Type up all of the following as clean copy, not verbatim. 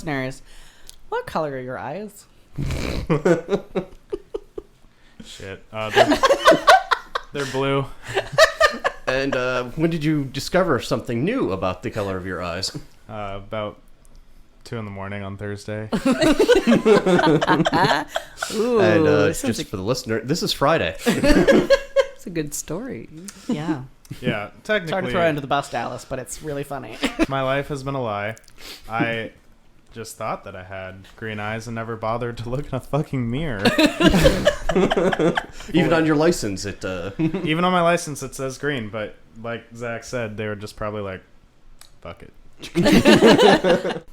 listeners, what color are your eyes? Shit. They're blue. And when did you discover something new about the color of your eyes? About 2 a.m. on Thursday. Ooh, And just for the listener, this is Friday. it's a good story. Yeah. Yeah, It's hard to technically, throw under the bus, Dallas, but it's really funny. my life has been a lie. I just thought that I had green eyes and never bothered to look in a fucking mirror. Even on your license, it... Even on my license, it says green, but like Zach said, they were just probably like, fuck it.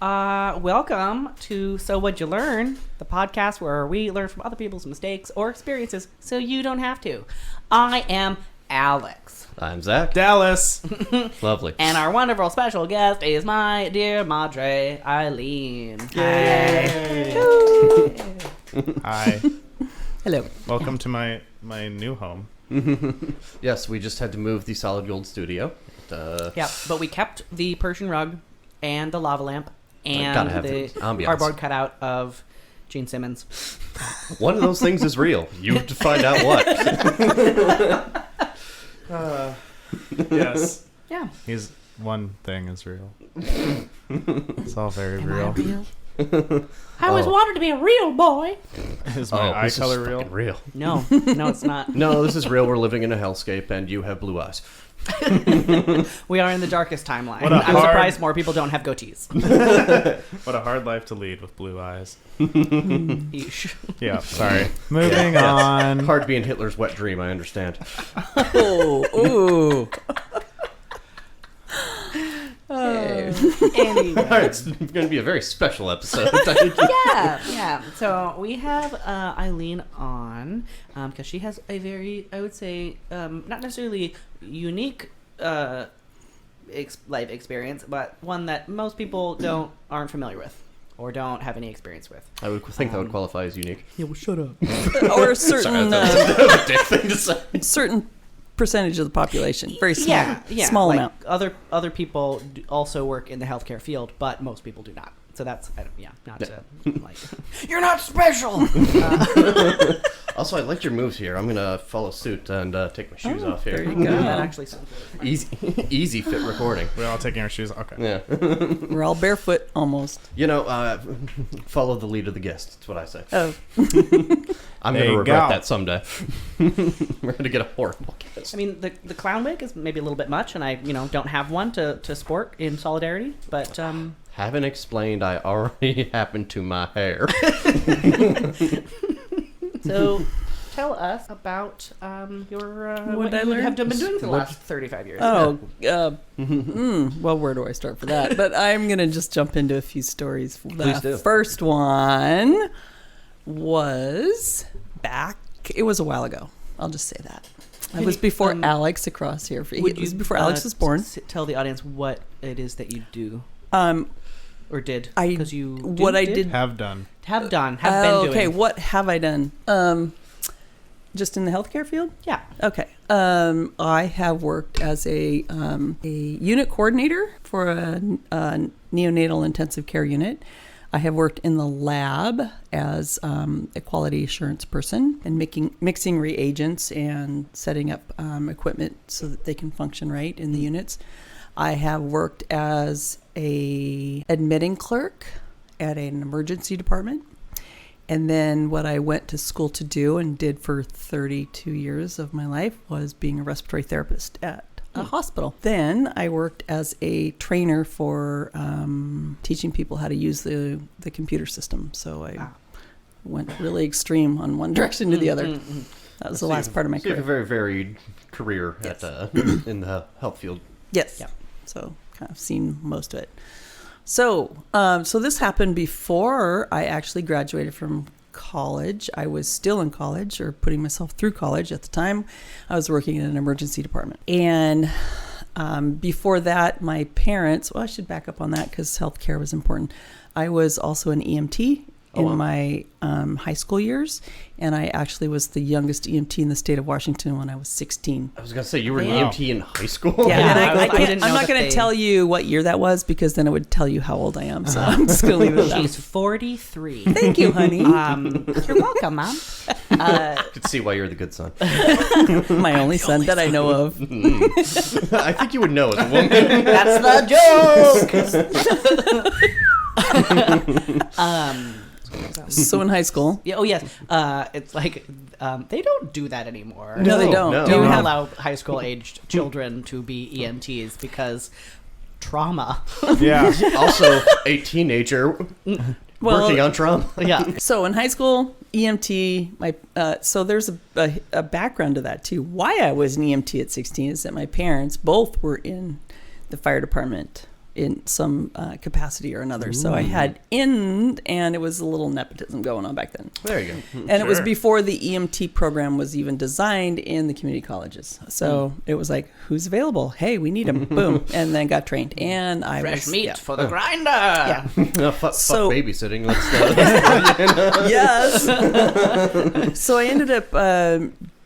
Welcome to So What'd You Learn, the podcast where we learn from other people's mistakes or experiences so you don't have to. I am Alex. I'm Zach. Dallas! Lovely. And our wonderful special guest is my dear madre, Eileen. Yay! Hi. Hello. Welcome to my new home. Yes, we just had to move the solid gold studio. Yeah, but we kept the Persian rug and the lava lamp Gotta and have the ambiance. cardboard cutout of Gene Simmons. One of those things is real. You have to find out what. Yes. Yeah. One thing is real. It's all very Am I real. real? I always wanted to be a real boy. Is my eye this color is real? fucking real. No, it's not. No, this is real. We're living in a hellscape, and you have blue eyes. We are in the darkest timeline. What a I'm hard- surprised more people don't have goatees. What a hard life to lead with blue eyes. Eesh. Yeah, sorry. Moving on. Hard being Hitler's wet dream, I understand. Oh, ooh. Anyway. All right, it's going to be a very special episode. Yeah. So we have Eileen on because she has a very, I would say, not necessarily unique life experience, but one that most people aren't familiar with or don't have any experience with. I would think that would qualify as unique. Yeah, well, shut up. Or a certain That was a dick thing to say. certain percentage of the population. Very small. Yeah. Small like, amount. Other people also work in the healthcare field, but most people do not. So that's, you're not special. Also, I liked your moves here. I'm going to follow suit and take my shoes off here. there you go. That actually sounds really fun. Easy fit recording. We're all taking our shoes. Okay. Yeah. We're all barefoot almost. Follow the lead of the guest. That's what I say. Oh. I'm There going to you regret go. that someday. We're going to get a horrible guest. I mean, the clown wig is maybe a little bit much, and I, don't have one to sport in solidarity, but... Haven't explained I already happened to my hair. So, tell us about what I you learn? have been doing for the last 35 years. Oh, well, where do I start for that? But I'm going to just jump into a few stories. Please do. The first one was it was a while ago. I'll just say that. It was before Alex across here. It was before Alex was born. Tell the audience what it is that you do. Or did. I Because you Have done. have been doing. Okay, what have I done? Just in the healthcare field? Yeah. Okay. I have worked as a unit coordinator for a neonatal intensive care unit. I have worked in the lab as a quality assurance person and mixing reagents and setting up equipment so that they can function right in the units. I have worked as a admitting clerk at an emergency department. And then what I went to school to do and did for 32 years of my life was being a respiratory therapist at a hospital. Then I worked as a trainer for teaching people how to use the computer system. So I went really extreme on one direction to the other. That was the last part of my You have a career. very varied career Yes. in the health field. Yes. Yeah. So kind of seen most of it. So this happened before I actually graduated from college. I was still in college or putting myself through college at the time. I was working in an emergency department. And before that, my parents, well, I should back up on that because healthcare was important. I was also an EMT in wow. my high school years, and I actually was the youngest EMT in the state of Washington when I was 16. I was gonna say you were an Wow. EMT in high school. Yeah, Yeah, and I I didn't know I'm not that going they- to tell you what year that was because then it would tell you how old I am. So I'm just going to leave it at that. She's 43. Thank you, honey. You're welcome, Mom. I could see why you're the good son. My only son that I know of. I think you would know as a woman. That's the joke. So in high school, Yeah, oh yes. It's like they don't do that anymore. No, they don't. No. They don't have- allow high school aged children to be EMTs because trauma. Yeah. Also, a teenager working on trauma. Yeah. so in high school, EMT. So there's a background to that too. Why I was an EMT at 16 is that my parents both were in the fire department in some capacity or another. So I had and it was a little nepotism going on back then. There you go. And it was Sure. before the EMT program was even designed in the community colleges. So it was like, who's available? Hey, we need them. Boom. And then got trained. And I Fresh was, meat yeah. for the grinder. Yeah. Fuck So- babysitting. Let's, Yes. So I ended up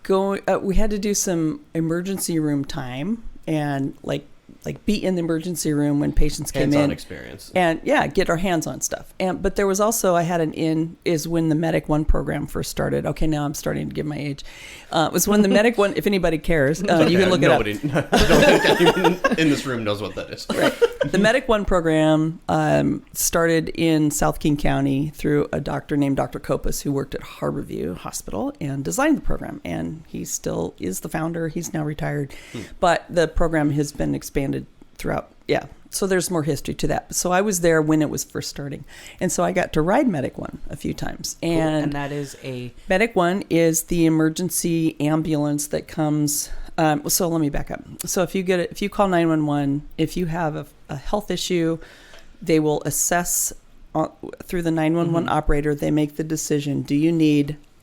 going, we had to do some emergency room time and like be in the emergency room when patients came hands-on in. experience. And yeah, get our hands on stuff. But there was also, I had an in is when the Medic One program first started. Okay, now I'm starting to give my age. It was when the Medic One, if anybody cares, you can look it up. Nobody, I don't think anyone in this room knows what that is. Right. The Medic One program started in South King County through a doctor named Dr. Kopus, who worked at Harborview Hospital and designed the program. And he still is the founder. He's now retired. But the program has been expanded throughout. Yeah. So there's more history to that. So I was there when it was first starting. And so I got to ride Medic One a few times. And that is a Medic One is the emergency ambulance that comes. So let me back up. So if you call 911, if you have a health issue, they will assess through the 911 operator. They make the decision.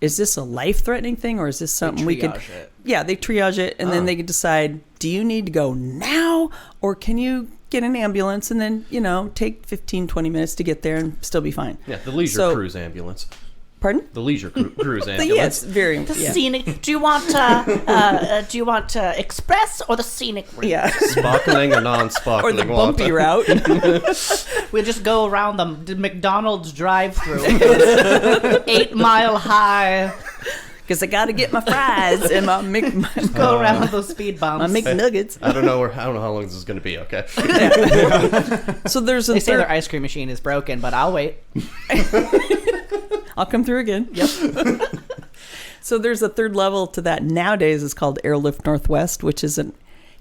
Is this a life-threatening thing, or is this something we could? triage it. Yeah, they triage it, and then they can decide: do you need to go now, or can you get an ambulance and then take 15, 20 minutes to get there and still be fine? Yeah, the leisure So- cruise ambulance. Pardon? The leisure cruise ambulance. Yes, very. The Yeah. scenic. Do you want express or the scenic route? Yeah. Sparkling or non-sparkling Or the water. bumpy route. We just go around the McDonald's drive-through. 8 Mile high. Because I got to get my fries and my Go around those speed bumps. my McNuggets. I don't know how long this is going to be. Okay. So there's a They say third. their ice cream machine is broken, but I'll wait. I'll come through again. Yep. So there's a third level to that nowadays. It's called Airlift Northwest, which is a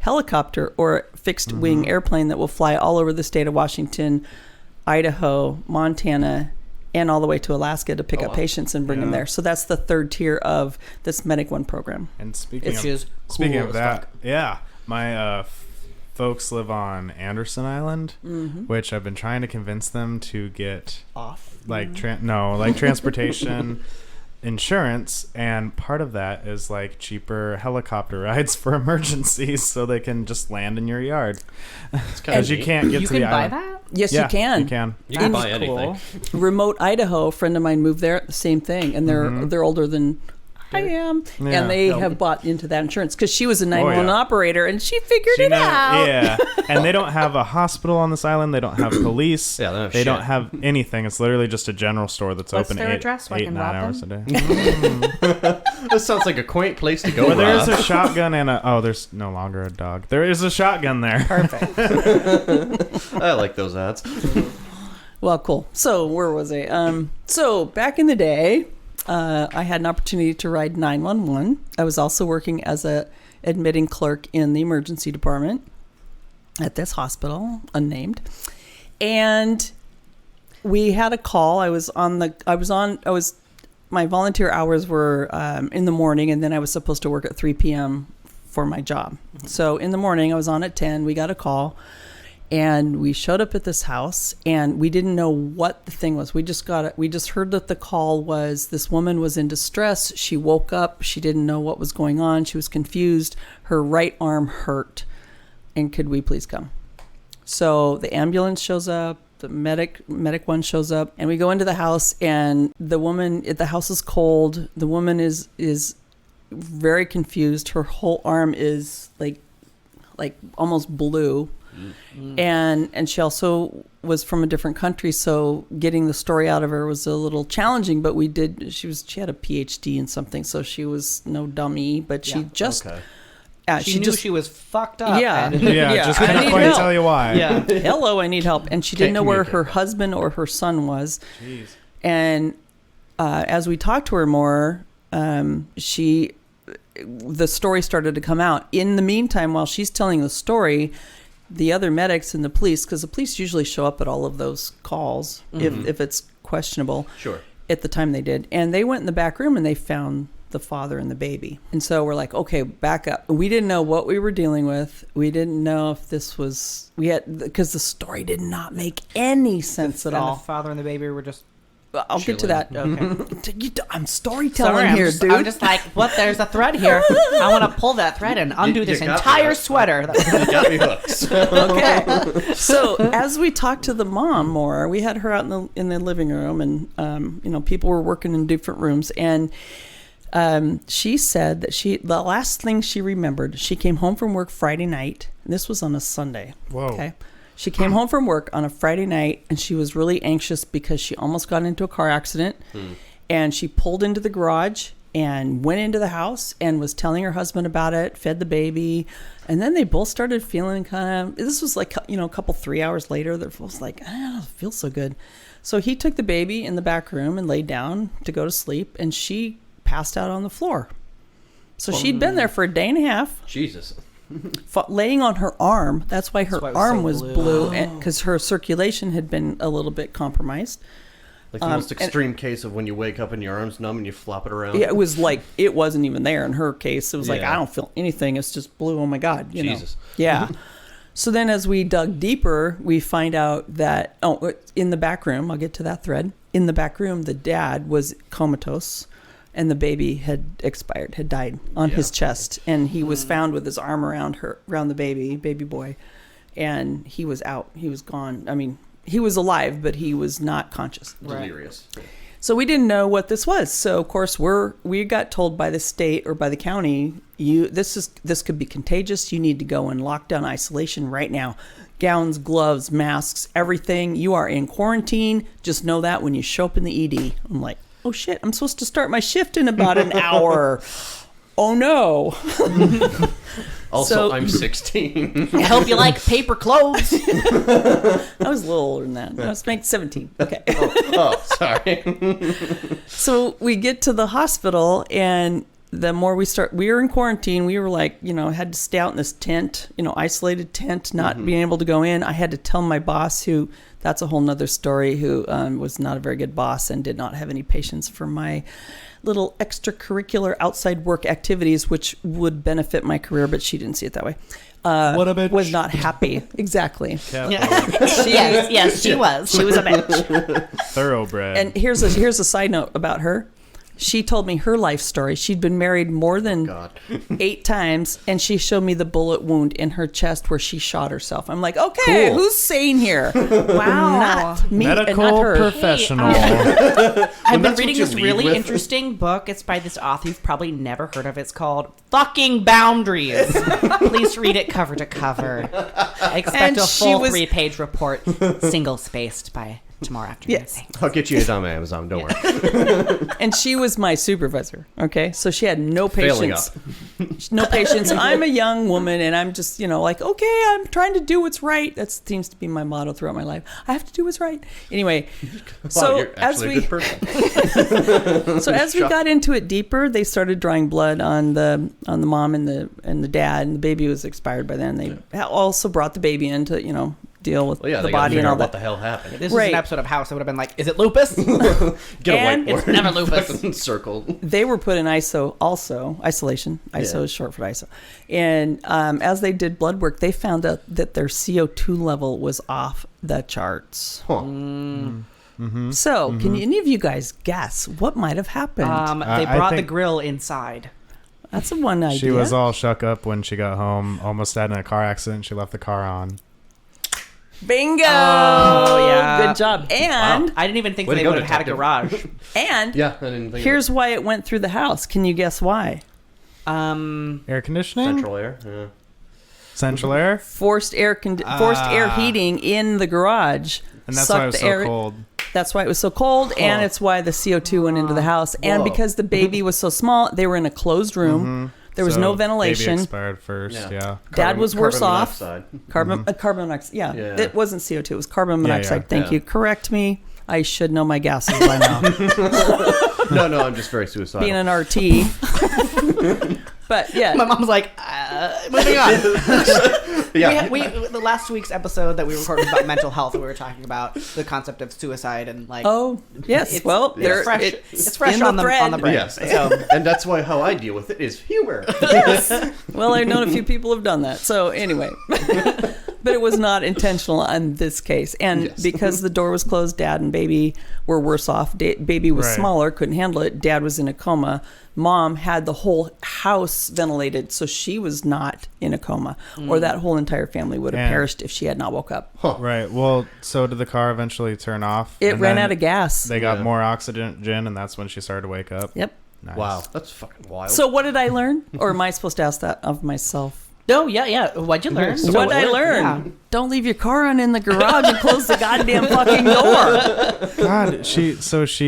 helicopter or fixed wing airplane that will fly all over the state of Washington, Idaho, Montana, and all the way to Alaska to pick up wow. patients and bring them Yeah. there. So that's the third tier of this Medic One program. And speaking It's of just speaking cool of as that, fuck. yeah, my folks live on Anderson Island, which I've been trying to convince them to get Off. like transportation insurance, and part of that is like cheaper helicopter rides for emergencies, so they can just land in your yard It's kind because of you can't get You to can the buy island. that? Yes, Yeah, you can. You can. You can That's buy anything. cool. Remote Idaho, a friend of mine moved there, same thing, and they're older than I am, Yeah. and they Nope. have bought into that insurance because she was a 911 yeah. operator and she figured She it knows- out. Yeah, and they don't have a hospital on this island. They don't have police. Yeah, they don't have They shit. don't have anything. It's literally just a general store that's What's open their 8, address so I 8 can 9 rob hours them? a day. This sounds like a quaint place to go. Well, there is Rob. a shotgun and there's no longer a dog. There is a shotgun there. Perfect. I like those ads. Well, cool. So where was I? So back in the day, I had an opportunity to ride 911. I was also working as a admitting clerk in the emergency department at this hospital, unnamed, and we had a call. My volunteer hours were in the morning, and then I was supposed to work at 3 p.m. for my job. So in the morning, I was on at 10. We got a call. And we showed up at this house, and we didn't know what the thing was. We just heard that the call was this woman was in distress. She woke up. She didn't know what was going on. She was confused. Her right arm hurt. And could we please come? So the ambulance shows up. the medic one shows up, and we go into the house, and the house is cold. The woman is very confused. Her whole arm is like almost blue. And she also was from a different country, so getting the story out of her was a little challenging, but she had a PhD in something, so she was no dummy, but she just she knew she was fucked up. Just couldn't quite tell you why. Hello, I need help. And she didn't know where her husband or her son was. Jeez. And as we talked to her more, the story started to come out. In the meantime, while she's telling the story, the other medics and the police, because the police usually show up at all of those calls if it's questionable. Sure. At the time they did. And they went in the back room and they found the father and the baby. And so we're like, okay, back up. We didn't know what we were dealing with. We didn't know if this was, because the story did not make any sense at all. The father and the baby were just I'll get to that. Okay. I'm storytelling here, dude. I'm just like, what? There's a thread here. I want to pull that thread and undo this entire sweater. You got me hooked. Okay. So as we talked to the mom more, we had her out in the living room, and people were working in different rooms, and she said that the last thing she remembered, she came home from work Friday night. And this was on a Sunday. Whoa. Okay. She came home from work on a Friday night, and she was really anxious because she almost got into a car accident. And she pulled into the garage and went into the house and was telling her husband about it, fed the baby. And then they both started feeling this was like, a couple 3 hours later, that was like, I don't know, it feels so good. So he took the baby in the back room and laid down to go to sleep, and she passed out on the floor. So she'd been there for a day and a half. Jesus. Laying on her arm. That's why her arm was blue, Oh. because her circulation had been a little bit compromised. Like the most extreme case of when you wake up and your arm's numb and you flop it around. Yeah, it was like it wasn't even there in her case. It was like, Yeah. I don't feel anything. It's just blue. Oh my God. Jesus. Yeah. So then as we dug deeper, we find out that, in the back room, I'll get to that thread. In the back room, the dad was comatose, and the baby had died on his chest. And he was found with his arm around the baby boy. And he was out. He was gone. I mean, he was alive, but he was not conscious. Delirious. So we didn't know what this was. So of course we got told by the state or by the county, this could be contagious. You need to go in lockdown isolation right now. Gowns, gloves, masks, everything. You are in quarantine. Just know that when you show up in the ED. I'm like, oh shit, I'm supposed to start my shift in about an hour. Oh no. Also, I'm 16. I hope you like paper clothes. I was a little older than that. I was 17. Okay. Oh, sorry. So we get to the hospital, and the more we were in quarantine. We were like, had to stay out in this tent, isolated tent, not being able to go in. I had to tell my boss, that's a whole nother story, who was not a very good boss and did not have any patience for my little extracurricular outside work activities, which would benefit my career, but she didn't see it that way. What a bitch. Was not happy. Exactly. Yes, she was. She was a bitch. Thoroughbred. And here's a side note about her. She told me her life story. She'd been married more than 8 times, and she showed me the bullet wound in her chest where she shot herself. I'm like, okay, who's sane here? Wow. Not me and Medical not her. professional. I've been that's reading what you this lead really with. interesting book. It's by this author you've probably never heard of. It's called Fucking Boundaries. Please read it cover to cover. I expect And a she full was- 3-page report, single-spaced by tomorrow afternoon. Yes. I'll get you it on Amazon. Don't worry. And she was my supervisor. Okay, so she had no Failing patience. No patience. I'm a young woman, and I'm just, like, okay, I'm trying to do what's right. That seems to be my motto throughout my life. I have to do what's right. Anyway, Wow, so you're as actually we a good person. so we got into it deeper, they started drawing blood on the mom and the dad, and the baby was expired by then. They also brought the baby in to deal with Well, yeah, the they gotta body figure and all out what that. the hell happened. This is Right. an episode of House. I would have been like, is it lupus? Get a And whiteboard. it's never lupus. Fucking circle. They were put in isolation. ISO is short for ISO. And as they did blood work, they found out that their CO2 level was off the charts. Huh. So, can any of you guys guess what might have happened? They I brought the think- grill inside. That's one idea. She was all shook up when she got home, almost had in a car accident. She left the car on. Bingo! Oh, yeah. Good job. And I didn't even think Way to they go, would have had a detective. garage. and Yeah, I didn't think here's why it went through the house. Can you guess why? Air conditioning? Central air. Yeah. Central air? Forced air heating in the garage. And that's sucked why it was the so air- cold. That's why it was so cold, and it's why the CO2 went into the house. And Whoa. because the baby was so small, they were in a closed room. There was So no Baby ventilation. expired first, yeah. Dad was worse carbon off. monoxide. Carbon monoxide. Yeah. Yeah. It wasn't CO2. It was carbon monoxide. yeah. Thank Yeah. you. Correct me. I should know my gases by now. No, I'm just very suicidal. Being an RT. But yeah. My mom's like, moving on. yeah. we the last week's episode that we recorded was about mental health. We were talking about the concept of suicide and like. Oh yes. It's- Well, it's there fresh. it's It's fresh in on the the thread. brain. Yes. So And that's why how I deal with it is humor. Well, I've known a few people have done that. So anyway, but it was not intentional in this case. And Yes. because the door was closed, Dad and Baby were worse off. Baby was Right. smaller, couldn't handle it. Dad was in a coma. Mom had the whole house ventilated, so she was not in a coma, or that whole entire family would have And- perished if she had not woke up. Right. Well, so did the car eventually turn off? It And ran then out of gas. They got Yeah. more oxygen, and that's when she started to wake up. Yep. Nice. Wow, that's fucking wild. So what did I learn? Or am I supposed to ask that of myself? no, yeah. What'd you learn? So What did I learn? Yeah. Don't leave your car on in the garage and close the goddamn fucking door. God, she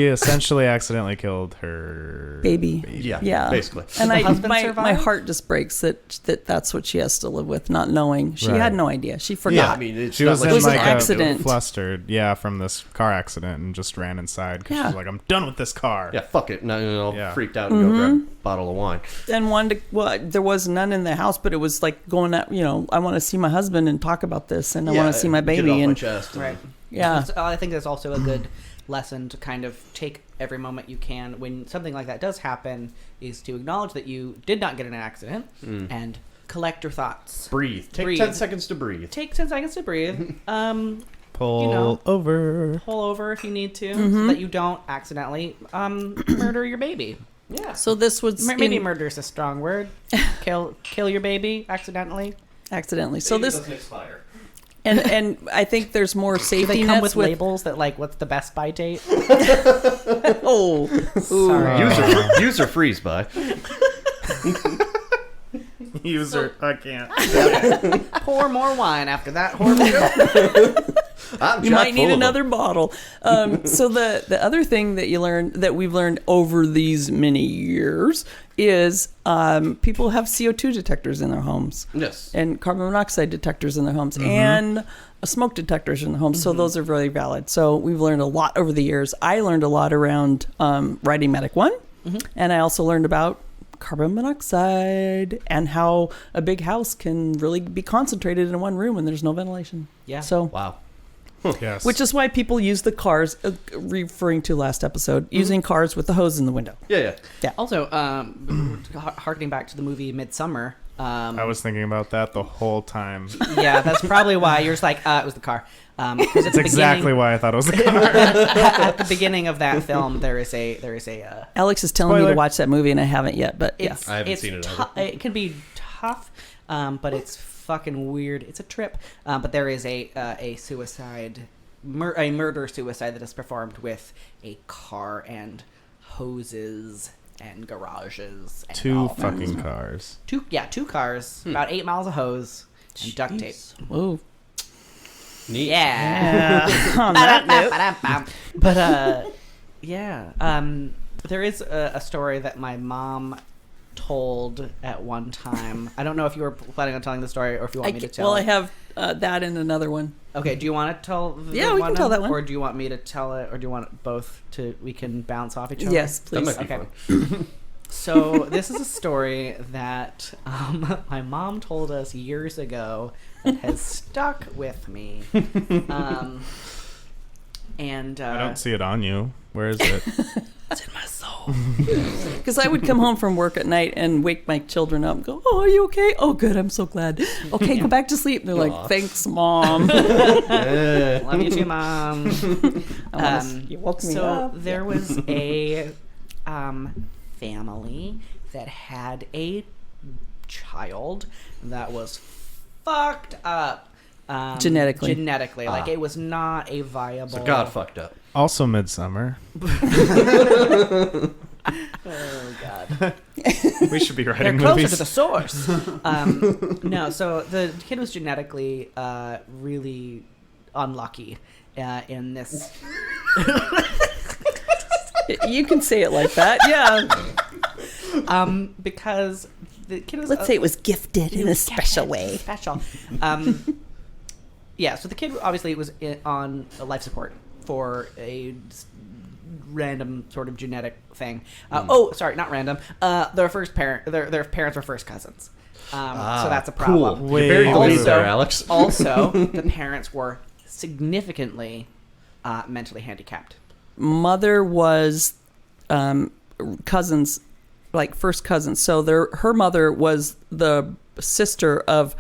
essentially accidentally killed her Baby. yeah, Yeah. basically. And the husband my survive? heart just breaks that's what she has to live with, not knowing. She Right. had no idea. She Yeah, forgot. I mean, it's She not was like in It was an like accident. a flustered, from this car accident, and just ran inside because Yeah. she's like, "I'm done with this car." Yeah, fuck it. Now all Yeah. freaked out and go grab a bottle of wine. And there was none in the house, but it was like going out, I want to see my husband and talk about this, and I want to see my Get it baby. off my And chest. Right. yeah. I think that's also a good lesson to kind of take every moment you can when something like that does happen, is to acknowledge that you did not get in an accident and collect your thoughts. Breathe. Take Breathe. 10 seconds to breathe. Take 10 seconds to breathe. Pull You know. over. Pull over if you need to, so that you don't accidentally murder your baby. Yeah. So this was Maybe murder is a strong word. Kill your baby accidentally. accidentally. So this expire. and I think there's more Do safety they come nets with labels that like what's the best by date? Oh, Sorry. User freeze by. User, I can't. Pour more wine after that horrible. I'm you chock might full need of another bottle. So the other thing that we've learned over these many years is people have CO2 detectors in their homes. them. Yes. And carbon monoxide detectors in their homes and smoke detectors in their homes. So those are really valid. So we've learned a lot over the years. I learned a lot around riding Medic 1, and I also learned about carbon monoxide and how a big house can really be concentrated in one room and there's no ventilation. Yeah. So, Wow. Yes. which is why people use the cars, referring to last episode, using cars with the hose in the window. Yeah. Also, harkening back to the movie Midsummer. I was thinking about that the whole time. Yeah, that's probably why you're just like, it was the car. Because That's exactly why I thought it was the car. at the beginning of that film, there is a Alex is telling me Spoiler. to watch that movie, and I haven't yet. But yeah, it's, I haven't it's seen it tou- either. It can be tough, but it's fucking weird. It's a trip. But there is a suicide, a murder suicide that is performed with a car and hoses and garages. And Two all that fucking stuff. cars. Two cars, about 8 miles of hose and duct tape. whoa. Neat. Yeah. On that note, But there is a story that my mom told at one time. I don't know if you were planning on telling the story or if you want me to tell. well, I it. have that and another one. Okay, do you want to tell? Yeah, we can tell that one. Or do you want me to tell it, or do you want both to? We can bounce off each other. Yes, That please. might be Okay. fun. So this is a story that my mom told us years ago that has stuck with me. And I don't see it on you. Where is it? it's in my soul. Because I would come home from work at night and wake my children up and go, "Oh, are you okay? Oh, good. I'm so glad. Okay, go back to sleep." And they're like, Aw. "Thanks, Mom." Love you too, Mom. You woke me So up. there was a family that had a child that was fucked up. Genetically. Like it was not a viable. So God fucked up. Also, Midsummer. Oh God. We should be They're writing closer movies. to the source. No, so the kid was genetically really unlucky in this. You can say it like that, yeah. Because the kid was. Let's say it was gifted in a special way. Special. Yeah, so the kid obviously was on life support for a random sort of genetic thing. Oh, sorry, not random. Their parents were first cousins. So that's a problem. Cool. Wait, You're very wait, delayed wait. there, Alex. Also, the parents were significantly mentally handicapped. Mother was cousins, like first cousins. So her mother was the sister of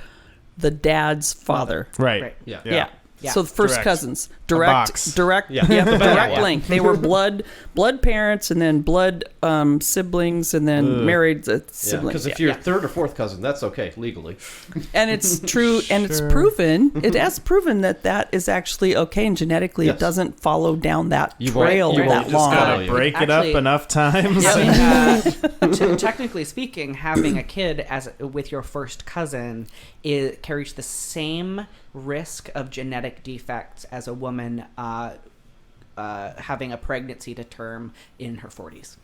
the dad's father. Right. Yeah. Yeah. Yeah. So the first Direct. cousins, box. direct, Yeah. direct Yeah. link. They were blood parents, and then blood siblings, and then married siblings. Because if you're third or fourth cousin, that's okay legally. And it's true, and it's Sure. proven. It has proven that is actually okay, and genetically Yes. it doesn't follow down that You won't- trail you won't that just long. gotta- Break it Actually- up enough times. Technically speaking, having a kid with your first cousin carries the same risk of genetic defects as a woman having a pregnancy to term in her 40s.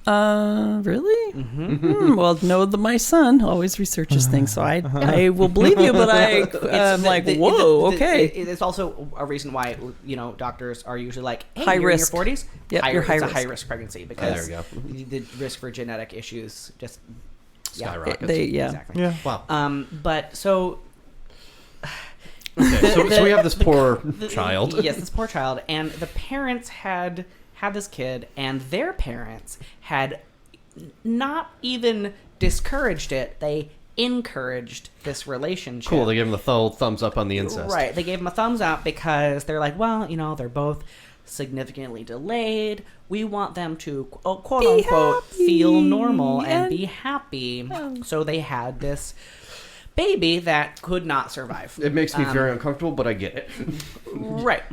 Really? Mm-hmm. Well, my son always researches things, so I will believe you, but I'm like, whoa, okay. It's also a reason why doctors are usually like, hey, High you're risk. in your 40s. Yep, you're high it's risk. a high risk pregnancy because there we the risk for genetic issues just Skyrockets. exactly. Yeah. Wow. But so. Okay, so we have this poor child. Yes, this poor child, and the parents had this kid, and their parents had not even discouraged it; they encouraged this relationship. Cool. They gave him the thumbs up on the incest. Right? They gave him a thumbs up because they're like, well, they're both significantly delayed. We want them to quote unquote feel normal and be happy. So they had this baby that could not survive. It makes me very uncomfortable, but I get it. Right.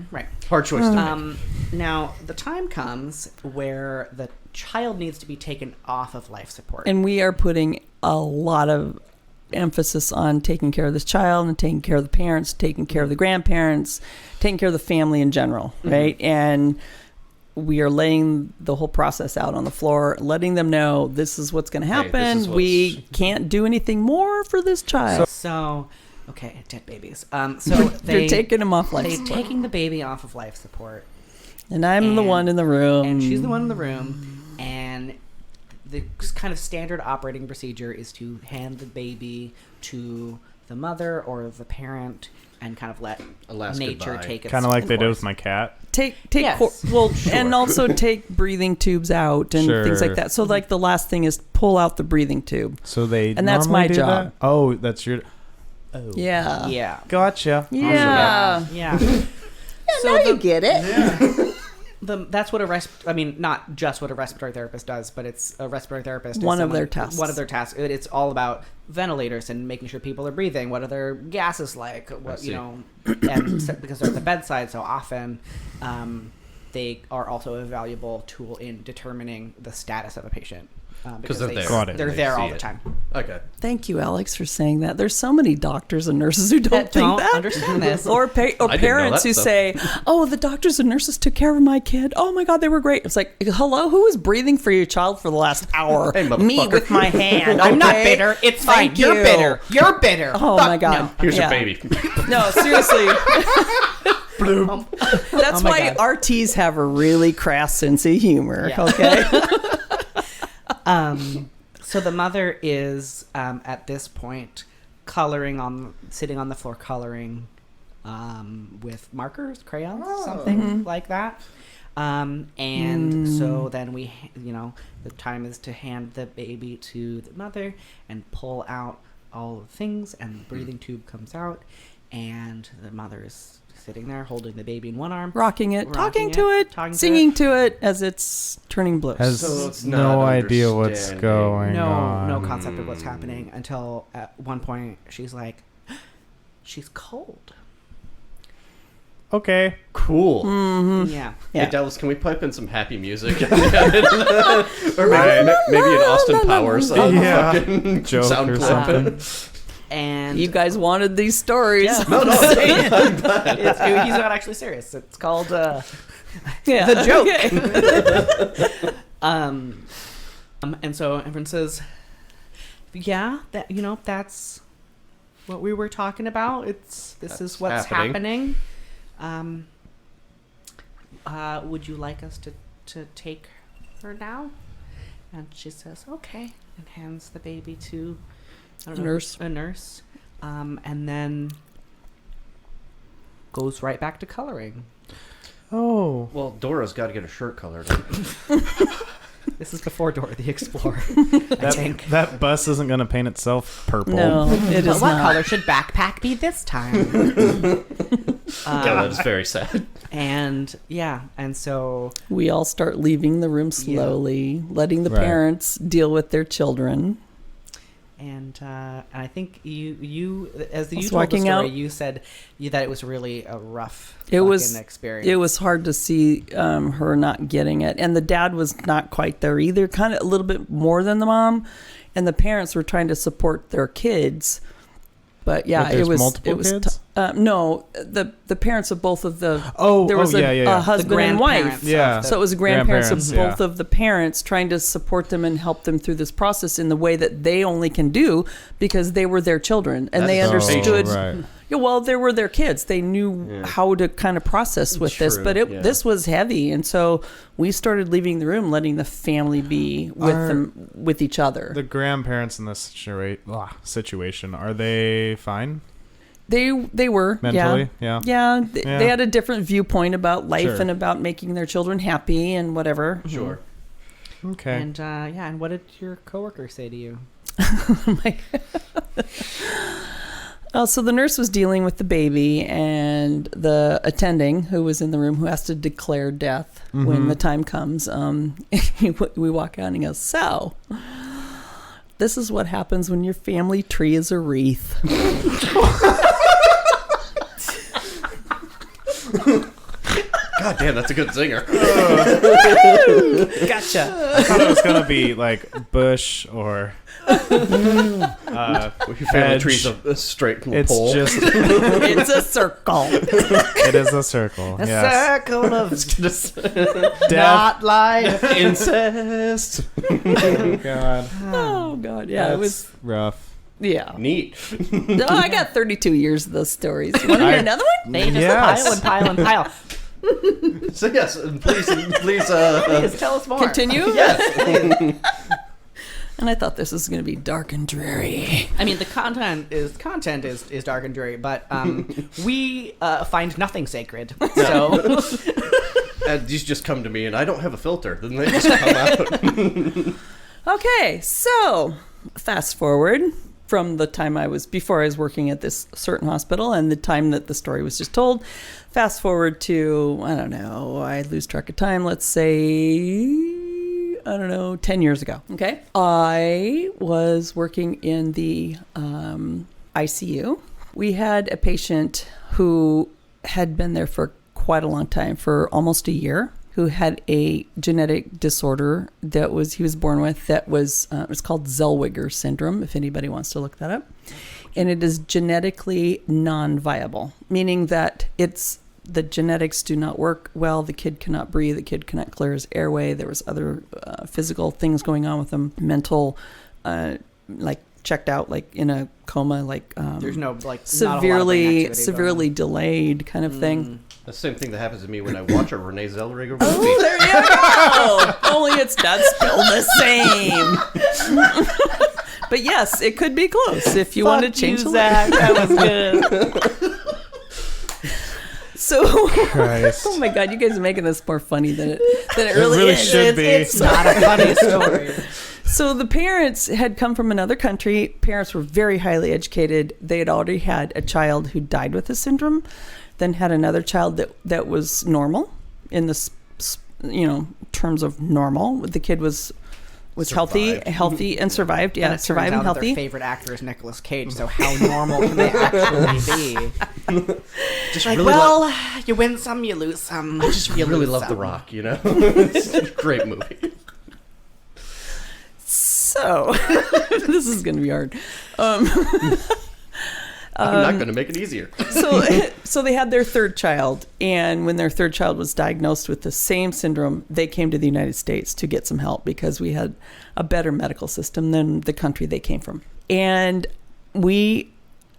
Hard choice to make. Now, the time comes where the child needs to be taken off of life support. And we are putting a lot of emphasis on taking care of this child and taking care of the parents, taking care of the grandparents, taking care of the family in general, right? And we are laying the whole process out on the floor, letting them know this is what's going to happen. is We can't do anything more for this child. So, okay, dead babies. So They're taking him off life they're support. taking the baby off of life support. And I'm the one in the room. And she's the one in the room. And the kind of standard operating procedure is to hand the baby to the mother or the parent and kind of let A last nature goodbye. take its Kind of like they did course. with my cat. Take Yes. and also take breathing tubes out and things like Sure. that. So like the last thing is pull out the breathing tube. So they And that's normally my do job. that? Oh, that's your. Oh. Yeah. Yeah. Gotcha. Yeah. Yeah. So now you get it. That's what not just what a respiratory therapist does, but it's a respiratory therapist. One of their tasks. One of their tasks. It's all about ventilators and making sure people are breathing. What are their gases like? What and because they're at the bedside so often, they are also a valuable tool in determining the status of a patient. Because they're there. Got it. They're They there see all the it. time. Okay. Thank you, Alex, for saying that. There's so many doctors and nurses who don't That think don't that. understand this. Or I didn't know parents that, who so- say, "Oh, the doctors and nurses took care of my kid. Oh my God, they were great." It's like, hello, who was breathing for your child for the last hour? Hey, Me motherfucker. with my hand. I'm not okay? bitter. It's fine. Thank You're you. bitter. You're bitter. Oh Fuck my God. no. Here's Yeah. your baby. No, seriously. That's my why God. RTs have a really crass sense of humor. Yeah. Okay. So the mother is at this point sitting on the floor coloring with markers, crayons, something like that. And so then the time is to hand the baby to the mother and pull out all the things, and the breathing tube comes out, and the mother is sitting there holding the baby in one arm, Rocking it, talking it, to it, talking to singing to it as it's turning blue. Has So it's no not idea what's understanding. going no on. no concept of what's happening until at one point she's like, she's cold. Okay. Cool. Yeah. Yeah. Hey, Dallas, can we pipe in some happy music? Or maybe an Austin Powers Yeah. fucking Joke sound or clip. something. And You guys wanted these stories. yeah. No, I'm glad. He's not actually serious. It's called Yeah. The Joke. Okay. And so everyone says, yeah, that's what we were talking about. This is what's happening. Would you like us to take her now? And she says, okay, and hands the baby to a nurse. And then goes right back to coloring. Oh. Well, Dora's got to get her shirt colored. This is before Dora the Explorer. I think. That bus isn't going to paint itself purple. No, it is What not. color should backpack be this time? Yeah, that's very sad. And so We all start leaving the room slowly, letting the Right. parents deal with their children. and I think you as you Was told the walking story, out. you said that it was really a rough It was experience. It was hard to see her not getting it, and the dad was not quite there either. Kind of a little bit more than the mom, and the parents were trying to support their kids. But yeah, But there's it was multiple kids? No, the parents of both of the Oh, there was yeah. a husband and wife. grandparents Yeah. of the- So it was grandparents of Grandparents, both of the parents trying to support them and help them through this process in the way that they only can do because they were their children and That they is understood. Oh, right. Yeah, well, they were their kids. They knew how to kind of process with this, True, but yeah. this was heavy, and so we started leaving the room, letting the family be with each other. The grandparents in this situation, are they fine They were mentally? Yeah. Yeah, they Yeah. had a different viewpoint about life Sure. and about making their children happy and whatever. Sure. Okay. And and what did your coworker say to you? So the nurse was dealing with the baby, and the attending who was in the room who has to declare death when the time comes. We walk out and he goes, "So, this is what happens when your family tree is a wreath." God damn, that's a good zinger. Gotcha. I thought it was gonna be like bush or Your family Edge. tree's a straight it's pole. just It's a circle. it is a circle. A Yes. circle of Death. not life. incest. Oh, God. Oh God, yeah, That's it was. rough. Yeah. Neat. No, I got 32 years of those stories. You want to hear another one? They just Yes. pile and pile and pile. So yes, please. Please tell us more. Continue. Yes. And I thought this was going to be dark and dreary. I mean, the content is dark and dreary, but we find nothing sacred. So And these just come to me, and I don't have a filter. Then they just come out. Okay, so fast forward from the time before I was working at this certain hospital and the time that the story was just told. Fast forward to, I don't know, I lose track of time. Let's say, I don't know, 10 years ago. Okay. I was working in the ICU. We had a patient who had been there for quite a long time, for almost a year, who had a genetic disorder he was born with it's called Zellweger syndrome, if anybody wants to look that up. And it is genetically non-viable, meaning that the genetics do not work well. The kid cannot breathe. The kid cannot clear his airway. There was other physical things going on with him, mental, like checked out, like in a coma, like there's no like not a lot of brain activity severely delayed kind of thing. The same thing that happens to me when I watch a Renee Zellweger movie. Oh, there you go. Only it's not spelled the same. But yes, it could be close if you want to change the Zach. That was good. So, Christ. oh my God, you guys are making this more funny than it really, really is. should be. It's not a funny story. So the parents had come from another country. Parents were very highly educated. They had already had a child who died with the syndrome, then had another child that was normal in the terms of normal. The kid was was healthy and survived. Yeah, And it survived turns and out that healthy. their favorite actor is Nicolas Cage. So how normal can they actually be? Just Like, really well, you win some, you lose some. I just you really lose love some. The Rock, you know? It's a great movie. So this is going to be hard. I'm not going to make it easier. So they had their third child, and when their third child was diagnosed with the same syndrome, they came to the United States to get some help because we had a better medical system than the country they came from. And we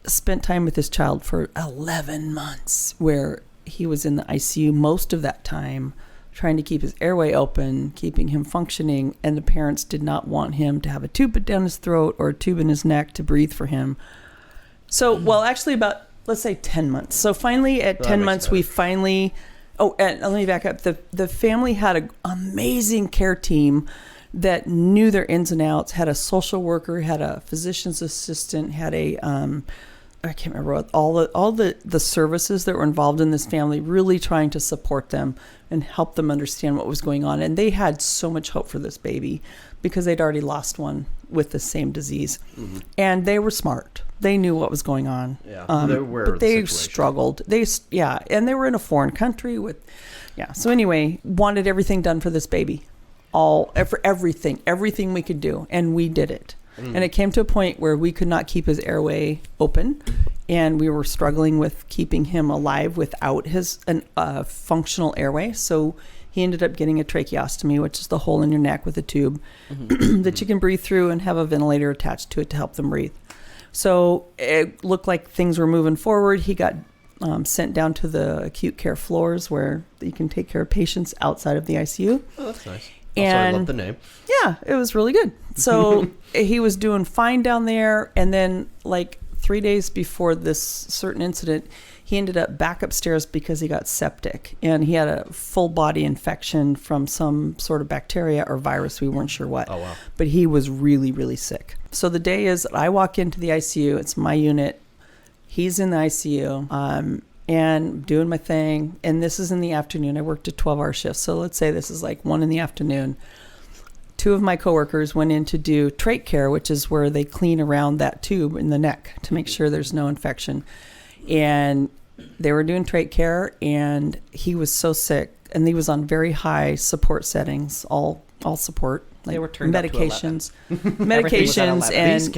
spent time with this child for 11 months where he was in the ICU most of that time, trying to keep his airway open, keeping him functioning, and the parents did not want him to have a tube down his throat or a tube in his neck to breathe for him. So, well, actually about, let's say 10 months. So finally at 10 months, we finally, and let me back up. The family had an amazing care team that knew their ins and outs, had a social worker, had a physician's assistant, had a, I can't remember what, all the services that were involved in this family, really trying to support them and help them understand what was going on. And they had so much hope for this baby because they'd already lost one with the same disease. Mm-hmm. And they were smart. They knew what was going on. Yeah, but they struggled. And they were in a foreign country with, So anyway, wanted everything done for this baby, for everything we could do, and we did it. Mm. And it came to a point where we could not keep his airway open, and we were struggling with keeping him alive without his functional airway. So he ended up getting a tracheostomy, which is the hole in your neck with a tube that you can breathe through and have a ventilator attached to it to help them breathe. So it looked like things were moving forward. He got sent down to the acute care floors where you can take care of patients outside of the ICU. Oh, that's nice. And I love the name. Yeah, it was really good. So he was doing fine down there. And then like 3 days before this certain incident, he ended up back upstairs because he got septic. And he had a full body infection from some sort of bacteria or virus. We weren't sure what. Oh, wow. But he was really, really sick. So the day is I walk into the ICU. It's my unit. He's in the ICU. And doing my thing. And this is in the afternoon. I worked a 12-hour shift. So let's say this is like 1 p.m. 2 of my coworkers went in to do trach care, which is where they clean around that tube in the neck to make sure there's no infection. And they were doing trach care, and he was so sick, and he was on very high support settings, all support. Like they were turned medications, medications and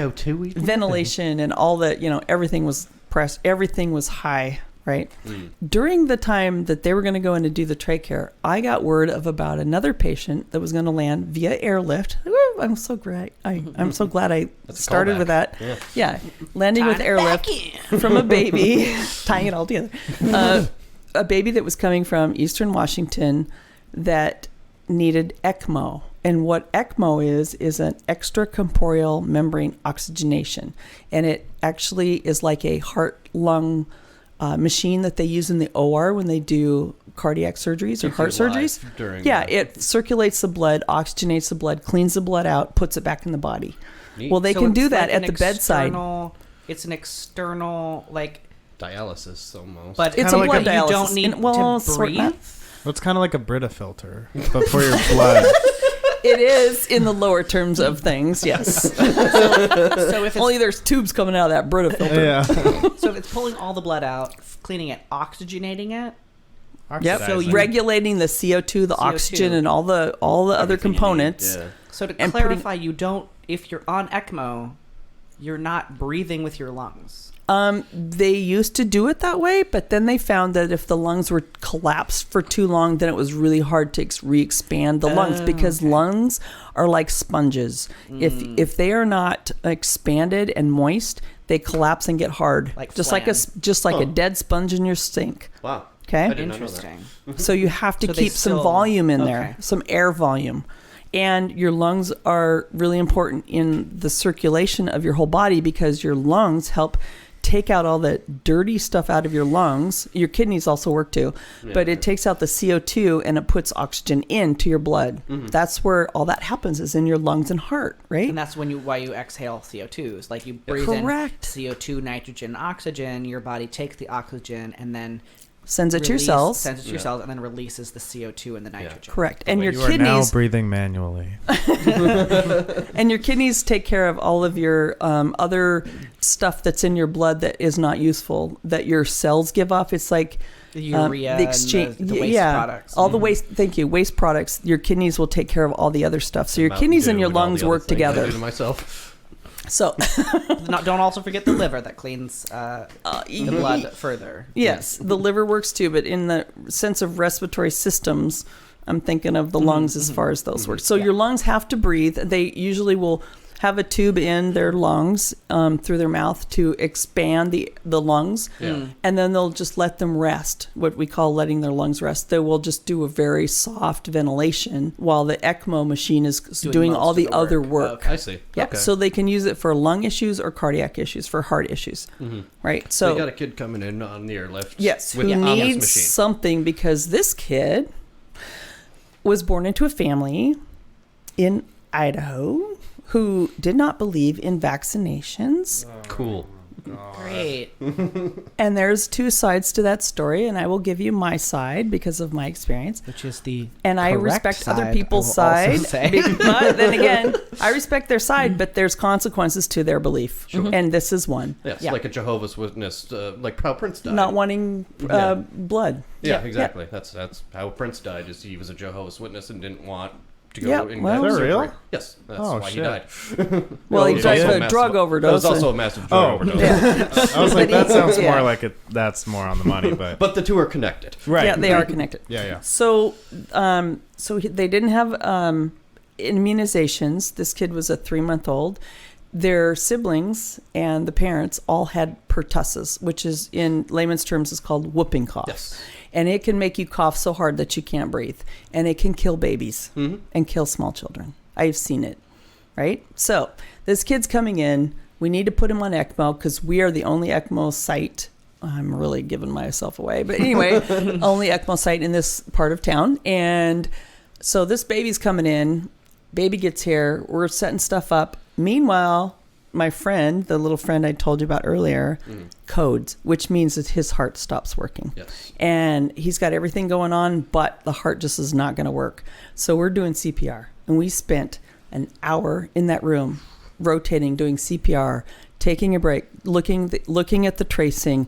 ventilation and all that. Everything was pressed. Everything was high. Right. Mm. During the time that they were going to go in to do the trach care, I got word of about another patient that was going to land via airlift. Woo, I'm so great. I'm so glad I started with that. Yeah. Landing with airlift from a baby, tying it all together. A baby that was coming from Eastern Washington that needed ECMO. And what ECMO is an extracorporeal membrane oxygenation. And it actually is like a heart-lung machine that they use in the OR when they do cardiac surgeries or heart surgeries. It circulates the blood, oxygenates the blood, cleans the blood out, puts it back in the body. Neat. Well, they can do that at the bedside. It's an external, dialysis almost. But it's a blood dialysis. You don't need to breathe. Well, it's kind of like a Brita filter, but for your blood. It is in the lower terms of things, yes. So if only there's tubes coming out of that Brita filter. Yeah. So if it's pulling all the blood out, cleaning it, oxygenating it. Yep. So regulating the CO2, the oxygen, and all the other components. Yeah. So to clarify, if you're on ECMO, you're not breathing with your lungs. They used to do it that way, but then they found that if the lungs were collapsed for too long, then it was really hard to re-expand the lungs because lungs are like sponges. If they are not expanded and moist, they collapse and get hard, just like a dead sponge in your sink. Wow. Okay. Interesting. So you have to keep some volume in there, some air volume. And your lungs are really important in the circulation of your whole body because your lungs help take out all the dirty stuff out of your lungs. Your kidneys also work too, but it takes out the CO2 and it puts oxygen into your blood. Mm-hmm. That's where all that happens is in your lungs and heart, right? And that's why you exhale CO2s. You breathe in CO2, nitrogen, oxygen. Your body takes the oxygen and then sends it to your cells. Sends it to your cells, and then releases the CO2 and the nitrogen. Correct. And your You are now kidneys breathing manually. and your kidneys take care of all of your other stuff that's in your blood that is not useful that your cells give off. It's like The urea, the exchange, and the waste products. all the waste. Thank you, waste products. Your kidneys will take care of all the other stuff. So your kidneys and your lungs work together. I do to myself. So don't also forget the liver that cleans the blood further. yes, the liver works too, but in the sense of respiratory systems, I'm thinking of the lungs as far as those work. So your lungs have to breathe. They usually will have a tube in their lungs through their mouth to expand the lungs, and then they'll just let them rest, what we call letting their lungs rest. They will just do a very soft ventilation while the ECMO machine is doing all the other work. I see. Yeah, Okay. so they can use it for lung issues or cardiac issues, for heart issues, right? So So you got a kid coming in on the airlift. yes, with who on this needs machine. something because this kid was born into a family in Idaho who did not believe in vaccinations. Cool. Great. And there's two sides to that story, and I will give you my side because of my experience. Which is the And I correct respect other side, people's I will also side. say. But then again, I respect their side, but there's consequences to their belief. And this is one. Yes, Yeah. like a Jehovah's Witness, like how Prince died. Not wanting Yeah. blood. Yeah, exactly. That's how Prince died. Is he was a Jehovah's Witness and didn't want to go Yeah, and well- have Is that surgery. real? Yes, that's Oh, why shit. he died. Well, he It was died also of a massive- drug overdose. It was also a massive drug overdose. I was like, that sounds Yeah. more like it. That's more on the money, but But the two are connected. right. Yeah, they are connected. Yeah. So, they didn't have immunizations. This kid was a 3-month-old. Their siblings and the parents all had pertussis, which is in layman's terms is called whooping cough. Yes. And it can make you cough so hard that you can't breathe. And it can kill babies and kill small children. I've seen it, right? So this kid's coming in. We need to put him on ECMO because we are the only ECMO site. I'm really giving myself away. But anyway, only ECMO site in this part of town. And so this baby's coming in. Baby gets here. We're setting stuff up. Meanwhile, my friend, the little friend I told you about earlier, codes, which means that his heart stops working. Yes. And he's got everything going on, but the heart just is not going to work. So we're doing CPR. And we spent an hour in that room rotating, doing CPR, taking a break, looking at the tracing,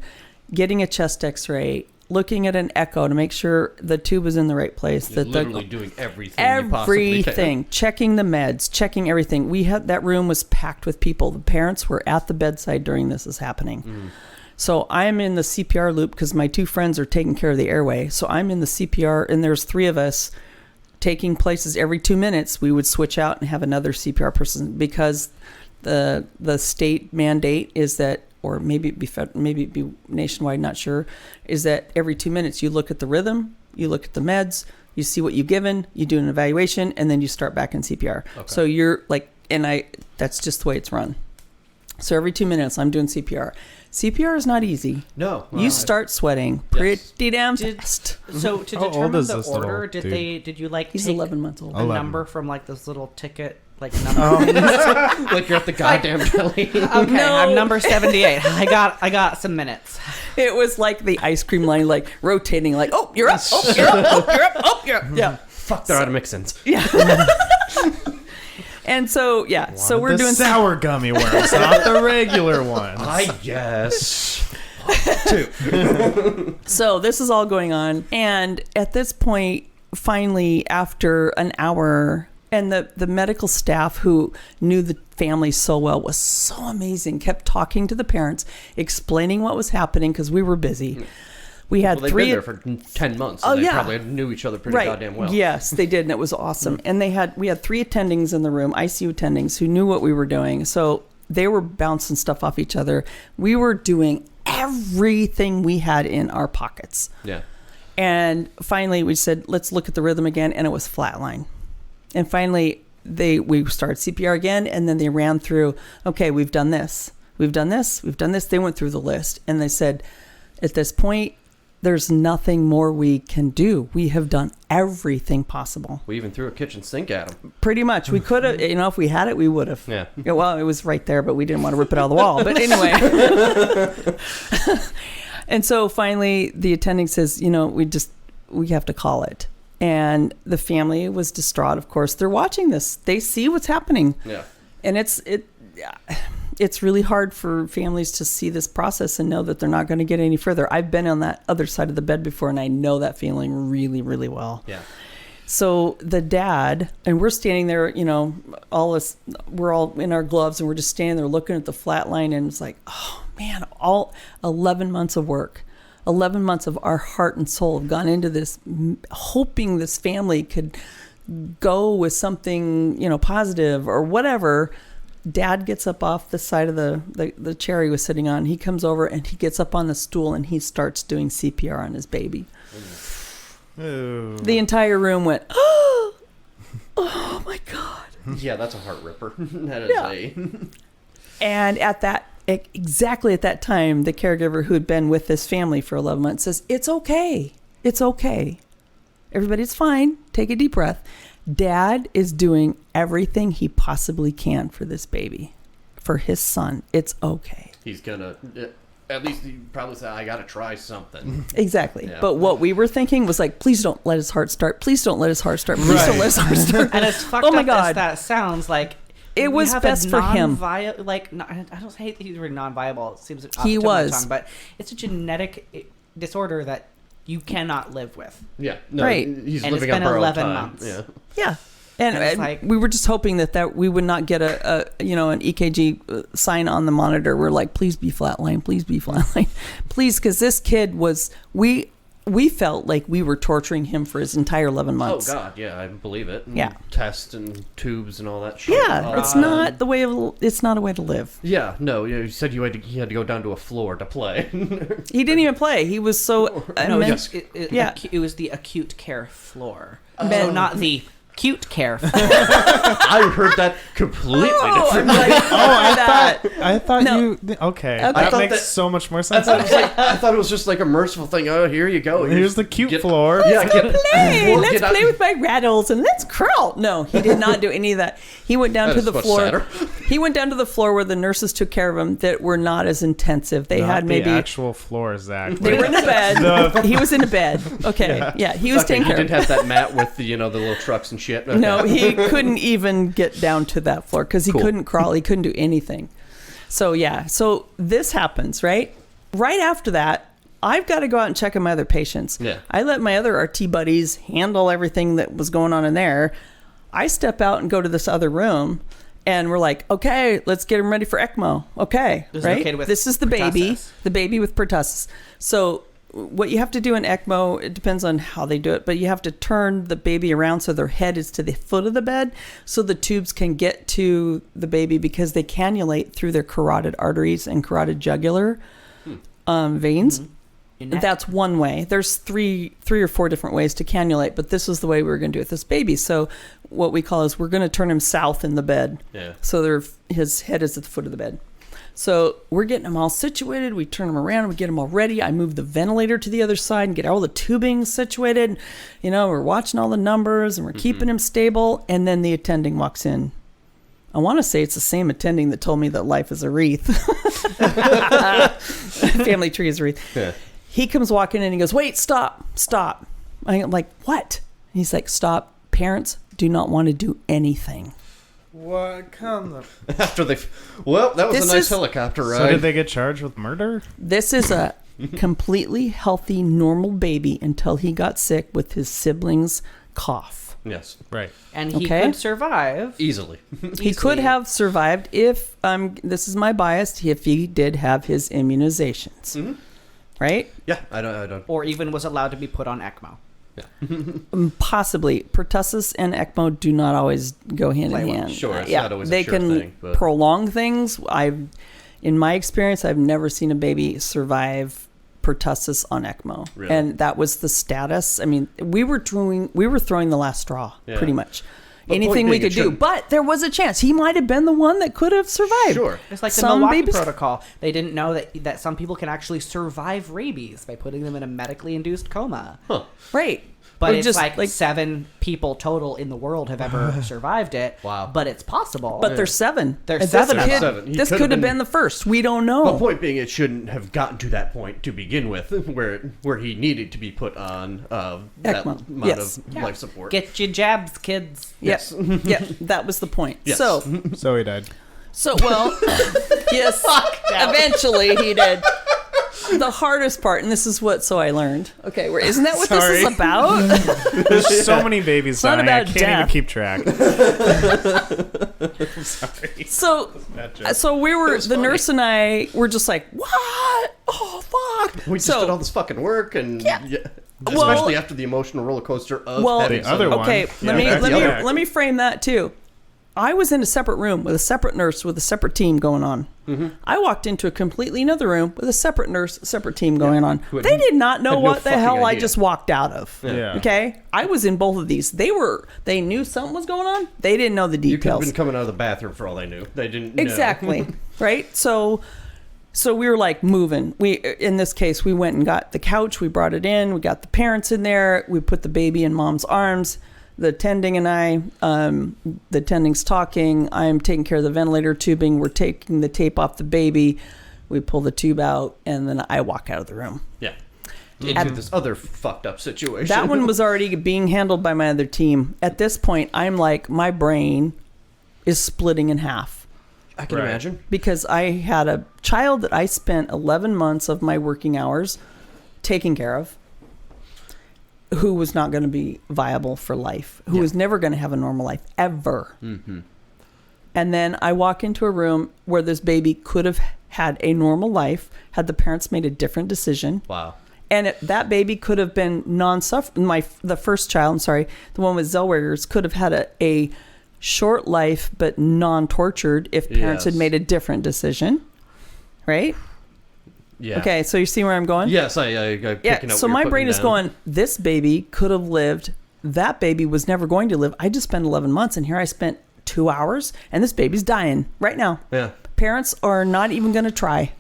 getting a chest x-ray, looking at an echo to make sure the tube is in the right place. You're That literally doing everything you possibly can. everything, checking the meds, checking everything. We had that room was packed with people. The parents were at the bedside during this is happening. So I'm in the CPR loop because my two friends are taking care of the airway. So I'm in the CPR, and there's 3 of us taking places every 2 minutes. We would switch out and have another CPR person because the state mandate is that, or maybe it be nationwide, not sure, is that every 2 minutes you look at the rhythm, you look at the meds, you see what you've given, you do an evaluation, and then you start back in CPR. Okay. So you're like, that's just the way it's run. So every 2 minutes I'm doing CPR. CPR is not easy. No. You start sweating pretty damn fast. So to How old determine is the this little order, dude? did you like He's take 11 months old. a 11. number from like this little ticket number? Like you're at the goddamn deli. Okay, No. I'm number 78. I got some minutes. It was like the ice cream line, like rotating, like, oh, you're up, oh, you're up, oh, you're up, oh, you're up. Yeah. Fuck, they're out of mix-ins. Yeah. And so, so we're the doing sour gummy worms, not the regular ones. I guess. 2. So this is all going on. And at this point, finally, after an hour, and the medical staff who knew the family so well was so amazing, kept talking to the parents, explaining what was happening because we were busy. We had Well, they've 3 been there for 10 months, so Oh, they yeah. probably knew each other pretty goddamn well. Yes, they did, and it was awesome. And we had 3 attendings in the room, ICU attendings, who knew what we were doing. So they were bouncing stuff off each other. We were doing everything we had in our pockets. Yeah. And finally, we said, let's look at the rhythm again, and it was flatline. And finally, we started CPR again, and then they ran through, okay, we've done this, we've done this, we've done this. They went through the list, and they said, at this point, there's nothing more we can do. We have done everything possible. We even threw a kitchen sink at them. Pretty much. We could have, if we had it, we would have. Yeah. Well, it was right there, but we didn't want to rip it out of the wall. But anyway. And so finally the attending says, we have to call it. And the family was distraught. Of course, they're watching this. They see what's happening. Yeah. And it's really hard for families to see this process and know that they're not going to get any further. I've been on that other side of the bed before, and I know that feeling really, really well. Yeah. So the dad, and we're standing there, we're all in our gloves, and we're just standing there looking at the flat line, and it's like, oh man, all 11 months of work, 11 months of our heart and soul have gone into this, hoping this family could go with something, positive or whatever. Dad gets up off the side of the chair he was sitting on. He comes over and he gets up on the stool and he starts doing CPR on his baby. Ooh. The entire room went, oh my God. Yeah, that's a heart ripper. That is And exactly at that time, the caregiver who had been with this family for 11 months says, it's okay. It's okay. Everybody's fine. Take a deep breath. Dad is doing everything he possibly can for this baby, for his son. It's okay. He's gonna, at least he probably said, I gotta try something. Exactly. Yeah. But what we were thinking was like, please don't let his heart start. Please don't let his heart start. Please don't let his heart start. And as fucked Oh my up God. as that sounds, like It was best for him. I don't hate the word non-viable. It seems off He the tip of was. my tongue, but it's a genetic disorder that you cannot live with. Yeah. No, Right. He's And living it's on been borrowed 11 time. months. Yeah. Yeah. And it's like- we were just hoping that we would not get an EKG sign on the monitor. We're like, please be flatline, please be flatline, please, because this kid was, we felt like we were torturing him for his entire 11 months. Oh God, yeah, I believe it. And Yeah. tests and tubes and all that shit. Yeah, it's not the way of, it's not a way to live. Yeah, no, you said he had to go down to a floor to play. He didn't even play. He was so No, immense. it was the acute care floor. Oh. So not the cute care floor. I heard that completely I'm different. like, I thought No. you. Okay, I that thought makes that- so much more I sense. thought it was just like a merciful thing. Oh, here you go. Here's the cute Get- floor. Yeah, Play. Well, Let's get out- play with my rattles and let's crawl. No, he did not do any of that. He went down That to is the much floor. sadder. He went down to the floor where the nurses took care of him that were not as intensive. They Not had maybe the actual floor, Zach. they were in a bed. He was in a bed. Okay, yeah, he was Okay, taking he care didn't of. have that mat with the the little trucks and shit. Okay. No, he couldn't even get down to that floor because he Cool. couldn't crawl. He couldn't do anything. So yeah, so this happens, right? Right after that, I've got to go out and check on my other patients. Yeah. I let my other RT buddies handle everything that was going on in there. I step out and go to this other room, and we're like, okay, let's get him ready for ECMO. Okay, This is right? the kid with This is the baby, pertussis. the baby with pertussis. So what you have to do in ECMO, it depends on how they do it, but you have to turn the baby around so their head is to the foot of the bed so the tubes can get to the baby because they cannulate through their carotid arteries and carotid jugular veins. Your neck. That's one way. There's three or four different ways to cannulate, but this is the way we were going to do it with this baby. So what we call is we're going to turn him south in the bed. Yeah. So his head is at the foot of the bed. So we're getting him all situated. We turn him around. We get him all ready. I move the ventilator to the other side and get all the tubing situated. We're watching all the numbers and we're keeping him stable. And then the attending walks in. I want to say it's the same attending that told me that life is a wreath. Family tree is a wreath. Yeah. He comes walking in and he goes, wait, stop. I'm like, what? He's like, stop. Parents do not want to do anything. What kind of? After they, well, that was This a nice is- helicopter ride. So did they get charged with murder? This is a completely healthy, normal baby until he got sick with his siblings' cough. Yes, Right. And he Okay. could survive. easily. He could have survived if, this is my bias, if he did have his immunizations. Mhm. Right? Yeah, I don't. Or even was allowed to be put on ECMO. Possibly. Pertussis and ECMO do not always go hand Play in well. hand. Sure, it's yeah, not always a they sure can thing, but- prolong things. In my experience, I've never seen a baby survive pertussis on ECMO, Really? and that was the status. I mean, we were throwing the last straw, Yeah. pretty much. But Anything point we being, could it do, shouldn't- but there was a chance he might have been the one that could have survived. Sure. It's like the Some Milwaukee babies- Protocol. They didn't know that some people can actually survive rabies by putting them in a medically induced coma. Huh. Right. But Or it's just, like 7 people total in the world have ever survived it. Wow. But it's possible. But there's 7. There's And 7 of This, them. Seven. He this could could have have been been- the first. We don't know. The point being, it shouldn't have gotten to that point to begin with, where he needed to be put on that ECMO. amount Yes. of life support. Get your jabs, kids. Yes. Yeah, that was the point. Yes. So he died. Well, yes, eventually he did. The hardest part, and this is so I learned. Okay, isn't that what Sorry. this is about? There's so many babies not dying. I about can't even death. keep track. I'm sorry. So, Bad joke. so we were, the funny. nurse and I were just like, what? Oh, fuck. We just did all this fucking work, and Well- especially after the emotional roller coaster of Well, having The other someone- one. Okay, Yeah, that's the other let me frame that too. I was in a separate room with a separate nurse with a separate team going on. Mm-hmm. I walked into a completely another room with a separate nurse, a separate team going on. Who had- They did not know had no what the fucking hell I idea. just walked out of. Yeah. Okay, I was in both of these. They knew something was going on. They didn't know the You could have details. been coming out of the bathroom for all they knew. They didn't know. Exactly. Right? So we were like moving. In this case, we went and got the couch. We brought it in. We got the parents in there. We put the baby in mom's arms. The attending and I, the attending's talking. I'm taking care of the ventilator tubing. We're taking the tape off the baby. We pull the tube out, and then I walk out of the room. Yeah. Into this other fucked up situation. That one was already being handled by my other team. At this point, I'm like, my brain is splitting in half. I can Right. imagine. Because I had a child that I spent 11 months of my working hours taking care of, who was not going to be viable for life, who was never going to have a normal life, ever. Mm-hmm. And then I walk into a room where this baby could have had a normal life had the parents made a different decision. Wow. And that baby could have been non-suffering. The first child, I'm sorry, the one with Zellweger's, could have had a short life but non-tortured if parents had Yes. made a different decision. Right? Yeah. Okay, so you see where I'm going? Yes, I'm Yeah, picking up so what my you're brain putting is down. going, this baby could have lived. That baby was never going to live. I just spent 11 months, and here I spent 2 hours, and this baby's dying right now. Yeah. Parents are not even going to try.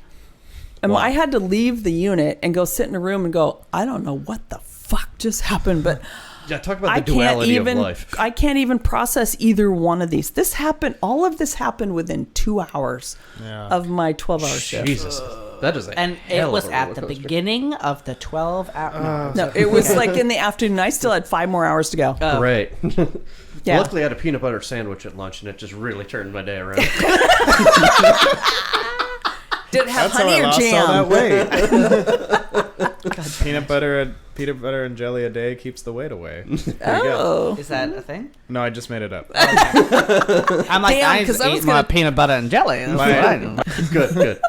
And Wow. I had to leave the unit and go sit in a room and go, I don't know what the fuck just happened, but Yeah, talk about I the can't duality even of life. I can't even process either one of these. All of this happened within 2 hours Yeah. of my 12-hour shift. Jesus. That is a And it hell was of a at roller the coaster. beginning of the 12-hour. No, it was like in the afternoon. I still had 5 more hours to go. Great. Yeah. Luckily, I had a peanut butter sandwich at lunch, and it just really turned my day around. Did it have That's how honey I or lost jam? all that weight. peanut butter and jelly a day keeps the weight away. There you go. Oh. Is that a thing? No, I just made it up. I'm like, Damn, I 'cause I was eat my gonna- peanut butter and jelly. That's what I do. Good, good.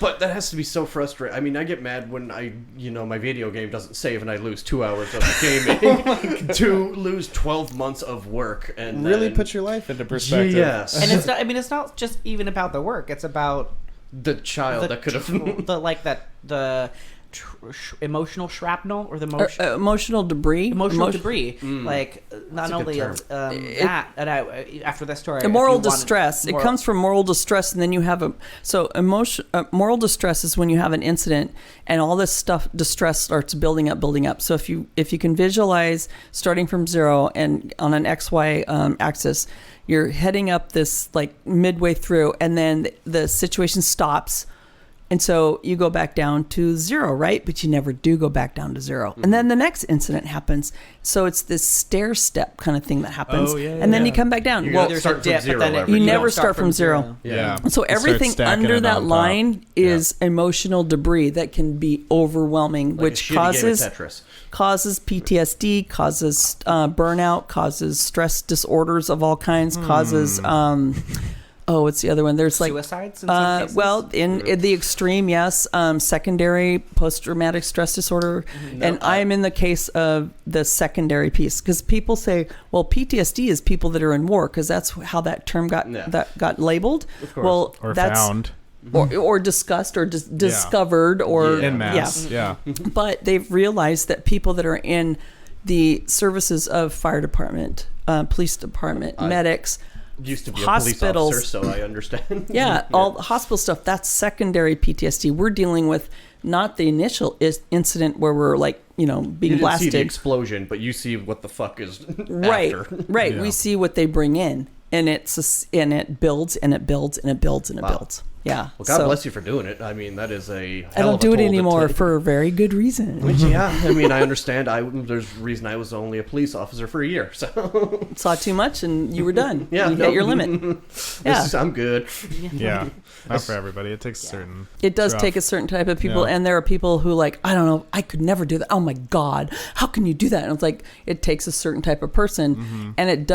But that has to be so frustrating. I mean, I get mad when my video game doesn't save and I lose 2 hours of gaming to lose 12 months of work and Really then, put your life into perspective. Yes. And it's not. I mean, it's not just even about the work. It's about the child that could have. the emotional shrapnel or the emotion. Emotional debris. Emotional Emo- debris, like not a good only term. that, and after this story, The if moral you wanted distress. It more- comes from moral distress, and then you have moral distress is when you have an incident and all this distress starts building up. So if you can visualize starting from zero and on an XY axis, you're heading up this like midway through, and then the situation stops. And so you go back down to zero, right? But you never do go back down to zero. And then the next incident happens. So it's this stair step kind of thing that happens. Oh, yeah, and then yeah. you come back down. You Well, gotta start from dip, but zero then every you time. never don't start from zero. Yeah. So It starts everything stacking under it that on top. line is emotional debris that can be overwhelming, Like which a shitty game of causes Tetris. PTSD, causes burnout, causes stress disorders of all kinds, causes what's the other one? There's like suicides. In some cases? well, in the extreme, yes, secondary post-traumatic stress disorder, and I'm in the case of the secondary piece because people say, well, PTSD is people that are in war because that's how that term got labeled. Of course. Well, Or that's found or discussed or discovered or in mass. Yeah. but they've realized that people that are in the services of fire department, police department, medics. Used to be a Hospitals. police officer, so I understand. Yeah, all the hospital stuff, that's secondary PTSD. We're dealing with not the initial incident where we're like, being You didn't blasted. see the explosion, but being you didn't blasted. see the explosion, but you see what the fuck is Right, after. right. Yeah. We see what they bring in, and it builds and it builds and it builds and it Wow. builds. Yeah. Well, God bless you for doing it. I mean, that is a hell I don't of a do it toll to anymore take. for a very good reason. Which, yeah, I mean, I understand. There's a reason I was only a police officer for a year, so Saw too much and you were done. yeah, you hit your limit. Yeah. I'm good. Yeah, not for everybody. It takes a certain. It does rough. take a certain type of people, Yeah. and there are people who like, I don't know, I could never do that. Oh my God, how can you do that? And it's like, it takes a certain type of person, and it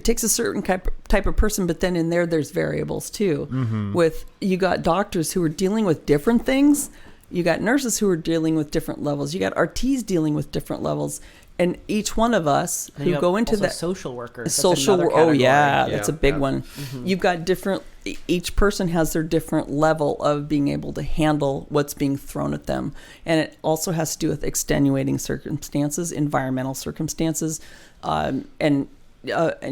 takes a certain type of person, but then in there's variables too. With, you got doctors who are dealing with different things, you got nurses who are dealing with different levels, you got RTs dealing with different levels, and each one of us And you who have go into also that social workers. oh yeah, that's a big Yeah. one. You've got different, each person has their different level of being able to handle what's being thrown at them, and it also has to do with extenuating circumstances, environmental circumstances, and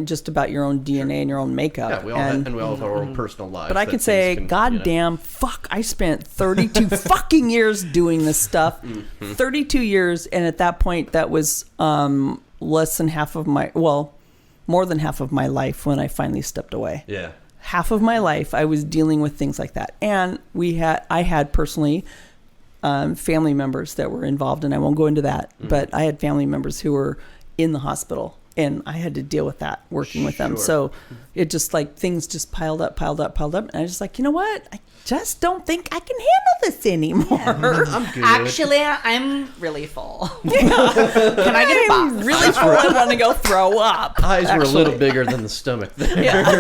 just about your own DNA and your own makeup. Yeah, we all have our own personal lives. But I that can say, things goddamn, fuck, I spent 32 fucking years doing this stuff. 32 years, and at that point, that was less than half of more than half of my life when I finally stepped away. Yeah. Half of my life, I was dealing with things like that. And I had personally family members that were involved, and I won't go into that, but I had family members who were in the hospital, and I had to deal with that working with them. Sure. So it just like things just piled up. And I was just like, you know what? I just don't think I can handle this anymore. I'm good. Actually, I'm really full. Can I get a box? Really full. I want to go throw up. Eyes were a actually. little bigger than the stomach there. Yeah.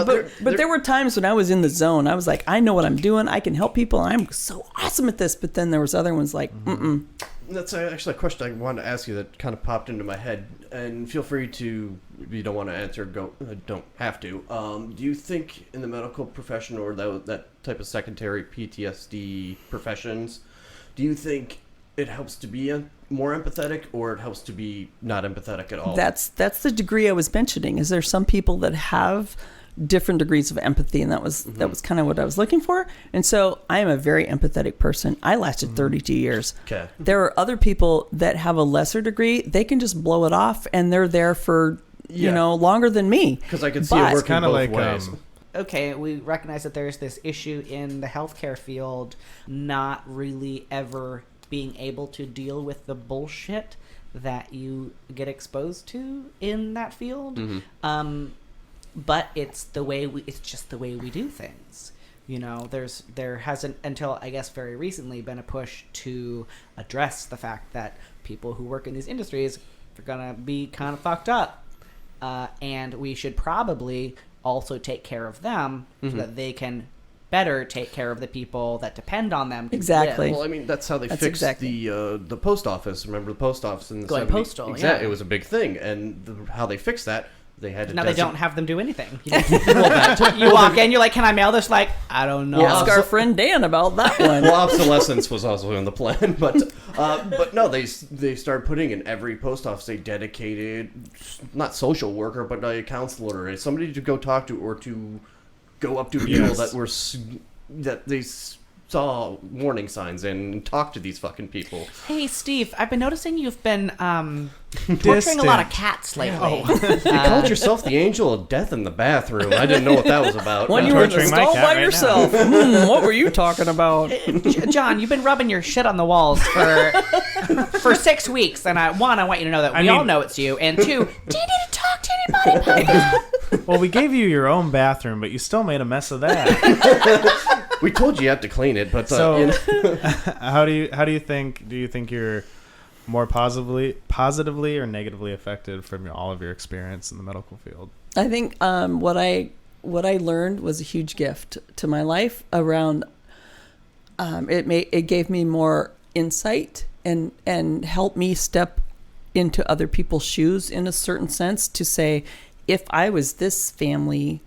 There- But there were times when I was in the zone. I was like, I know what I'm doing. I can help people. I'm so awesome at this. But then there was other ones like, That's actually a question I wanted to ask you that kind of popped into my head. And feel free to, if you don't want to answer, don't have to. Do you think in the medical profession or that type of secondary PTSD professions, do you think it helps to be more empathetic, or it helps to be not empathetic at all? That's the degree I was mentioning. Is there some people that have different degrees of empathy, and that was kind of what I was looking for. And so I am a very empathetic person. I lasted 32 years. Okay. There are other people that have a lesser degree. They can just blow it off, and they're there for longer than me. Because I can see But- it working Kind of both like ways. Okay, we recognize that there's this issue in the healthcare field not really ever being able to deal with the bullshit that you get exposed to in that field. But it's just the way we do things. There hasn't, until I guess very recently, been a push to address the fact that people who work in these industries are gonna be kind of fucked up, and we should probably also take care of them so that they can better take care of the people that depend on them. To Exactly. live. Well, I mean, that's how they That's fixed exactly. the post office. Remember the post office in the Going 70s? postal, Exactly. yeah. It was a big thing, and how they fixed that, they had to. Now they don't have them do anything. You walk in, you're like, "Can I mail this?" Like, I don't know. Ask our friend Dan about that one. Well, obsolescence was also in the plan, but no, they started putting in every post office a dedicated, not social worker, but a counselor, somebody to go talk to or to go up to people that they saw warning signs and talk to these fucking people. Hey, Steve, I've been noticing you've been torturing a lot of cats lately. You called yourself the angel of death in the bathroom. I didn't know what that was about. When you were in the torturing my stall cat by right yourself. What were you talking about? John, you've been rubbing your shit on the walls for 6 weeks, and I want you to know that we all know it's you, and 2, do you need to talk to anybody about it? Well, we gave you your own bathroom, but you still made a mess of that. We told you had to clean it, but So, how do you think? Do you think you're more positively or negatively affected from all of your experience in the medical field? I think what I learned was a huge gift to my life around. It gave me more insight and helped me step into other people's shoes in a certain sense to say, if I was this family,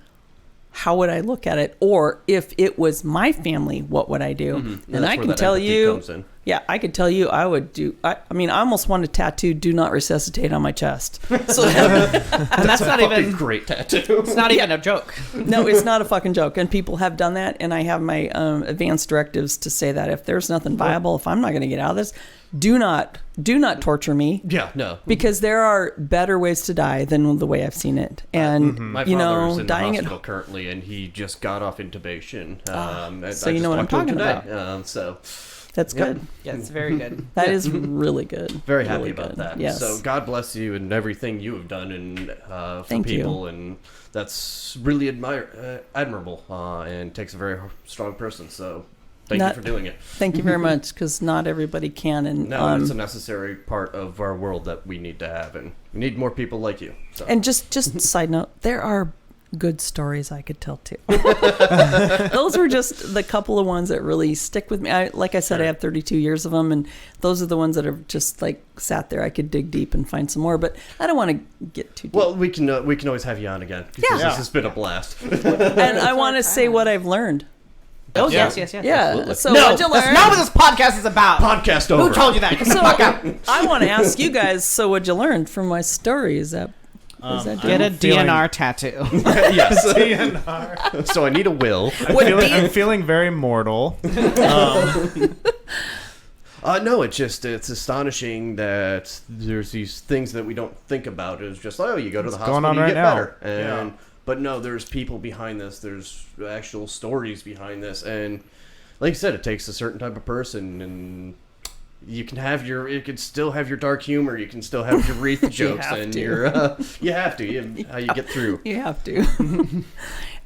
how would I look at it? Or if it was my family, what would I do? Mm-hmm. And I can tell you, I could tell you I would do, I mean, I almost want to tattoo "Do not resuscitate" on my chest. So And that's not even great tattoo. It's not even a joke. no, it's not a fucking joke. And people have done that. And I have my advanced directives to say that if there's nothing viable, if I'm not going to get out of this, do not torture me. Yeah, no. Because there are better ways to die than the way I've seen it. And, My you father's know, in dying the at hospital currently, and he just got off intubation. so you know what I'm talking about. So that's good. Yeah, it's very good. That is really good. very happy Really about good. that. Yes. So God bless you and everything you have done and for Thank you. people, and that's really admirable and takes a very strong person. So thank you for doing it. Thank you very much, because not everybody can. And No, it's a necessary part of our world that we need to have, and we need more people like you. So. And just side note, there are good stories I could tell too. Those were just the couple of ones that really stick with me. Like I said, I have 32 years of them, and those are the ones that are just like sat there. I could dig deep and find some more, but I don't want to get too deep. Well, we can always have you on again, because this has been a blast. And I want to say what I've learned. Oh, Yeah. yes. Yeah. Absolutely. So No, what'd you that's learn? not what this podcast is about. Podcast over. Who told you that? Get the So fuck out. I want to ask you guys. So what'd you learn from my story? Is that Get a feeling- DNR tattoo. Yes. DNR. So I need a will. I'm feeling very mortal. No, it's astonishing that there's these things that we don't think about. It's just, oh, you go to the hospital, going on you right get now. better. But no, there's people behind this. There's actual stories behind this. And like you said, it takes a certain type of person, and you can still have your dark humor. You can still have your wreath jokes, have and to. you have to. How you get through. you have to?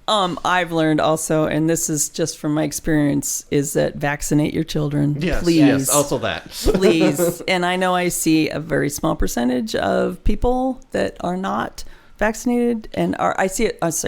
I've learned also, and this is just from my experience, is that vaccinate your children, Yes, please. yes. Also that. Please. And I know I see a very small percentage of people that are not vaccinated, and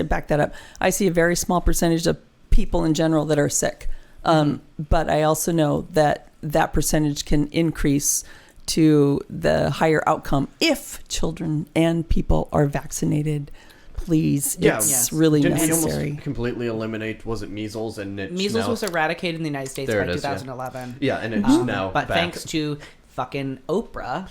back that up. I see a very small percentage of people in general that are sick. But I also know that percentage can increase to the higher outcome if children and people are vaccinated. Please, Yeah. it's Yes. really Didn't we necessary. almost completely eliminate, was it measles? And it's Measles now, was eradicated in the United States There by it is, yeah. 2011. Yeah, and it's now But back. thanks to fucking Oprah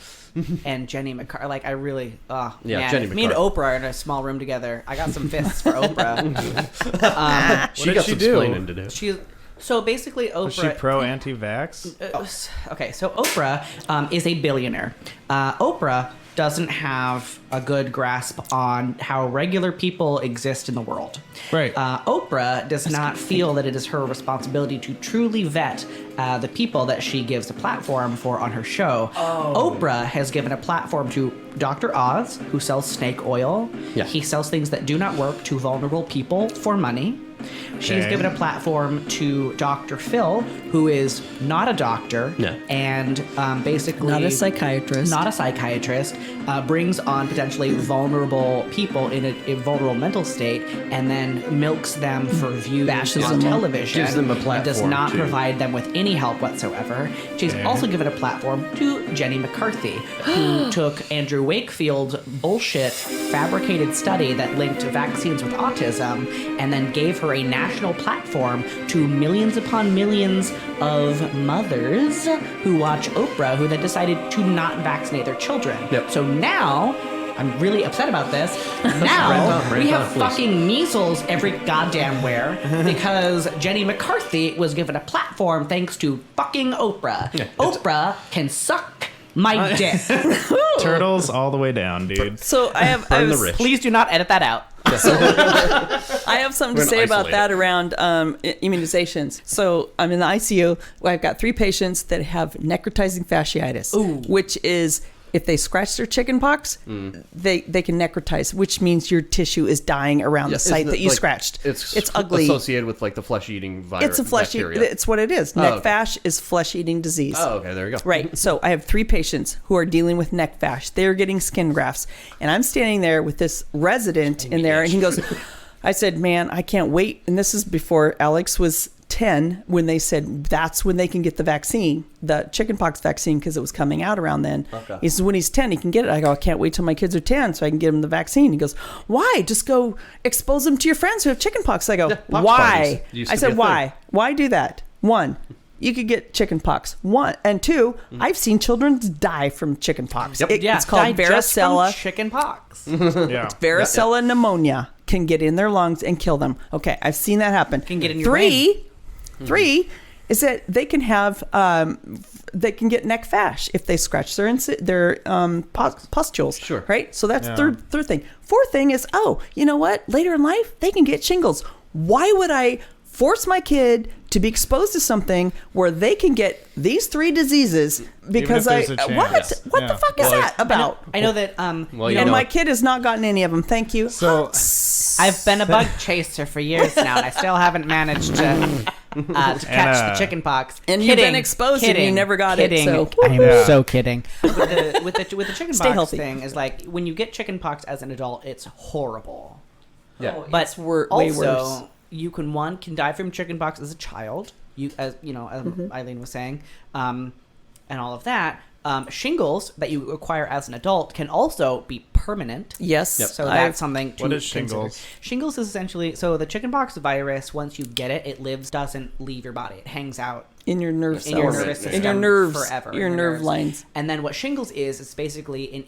and Jenny McCarthy, like I really, Yeah, man, Jenny if me and McCarthy. Oprah are in a small room together, I got some fists for Oprah. She did got she some do? explaining to do. So basically, Was she Oprah. pro anti-vax? Okay, so Oprah is a billionaire. Oprah doesn't have a good grasp on how regular people exist in the world. Right. Oprah does not feel that it is her responsibility to truly vet the people that she gives a platform for on her show. Oprah has given a platform to Dr. Oz, who sells snake oil. Yeah. He sells things that do not work to vulnerable people for money. She's Okay. given a platform to Dr. Phil, who is not a doctor No. and basically Not a psychiatrist. not a psychiatrist, brings on potentially vulnerable people in a vulnerable mental state, and then milks them for views Bashes on them. television. Gives them a and does platform, not too. provide them with any help whatsoever. She's Okay. also given a platform to Jenny McCarthy, who took Andrew Wakefield's bullshit fabricated study that linked vaccines with autism, and then gave her a national platform to millions upon millions of mothers who watch Oprah, who then decided to not vaccinate their children. Yep. So now, I'm really upset about this. Now Rant we on, have please. fucking measles every goddamn where because Jenny McCarthy was given a platform thanks to fucking Oprah. Oprah can suck my dick. Turtles all the way down, dude. So I have Burn the rich. Please do not edit that out. I have something to We're say gonna about isolate that around immunizations. So I'm in the ICU. Where I've got 3 patients that have necrotizing fasciitis, which is if they scratch their chicken pox, they can necrotize, which means your tissue is dying around the site that you scratched. It's ugly. Associated with like the flesh-eating virus. It's a flesh. bacteria. It's what it is. Neck fash is flesh-eating disease. Oh, okay, there you go. Right. So I have 3 patients who are dealing with neck fash. They're getting skin grafts. And I'm standing there with this resident in there, and he goes, I said, man, I can't wait. And this is before Alex was 10 when they said that's when they can get the vaccine, the chickenpox vaccine, because it was coming out around then. Okay. He says when he's 10 he can get it. I go, I can't wait till my kids are 10 so I can get them the vaccine. He goes, why? Just go expose them to your friends who have chickenpox. I go, Pox why? parties used I to said, be a why? Why do that? One, you could get chickenpox. One and two, I've seen children die from chickenpox. Yep. It's called varicella. Chicken pox. Yeah. Varicella pneumonia can get in their lungs and kill them. Okay, I've seen that happen. Can get in your brain. Three is that they can have they can get neck fash if they scratch their pustules. Sure. Right. So that's Yeah. third thing. Fourth thing is, oh, you know what? Later in life, they can get shingles. Why would I force my kid to be exposed to something where they can get these 3 diseases because Even if there's a chance. what Yeah. the fuck is that about? I know that. Well, you you And know- my kid has not gotten any of them. Thank you. So I've been a bug chaser for years now, and I still haven't managed to catch the chicken pox. And you've been exposed and you never got it, so- I am Yeah. so kidding. With the chicken Stay pox healthy. thing is like when you get chicken pox as an adult, it's horrible. Yeah. But It's way also, worse. you can die from chickenpox as a child. As Eileen was saying, and all of that. Shingles that you acquire as an adult can also be permanent. Yes. So that's something to What is consider. shingles? Shingles is essentially the chickenpox virus. Once you get it, it doesn't leave your body. It hangs out in your nerve in your cells, nervous system in your nerves, forever. your in nerve nerves. lines. And then what shingles is basically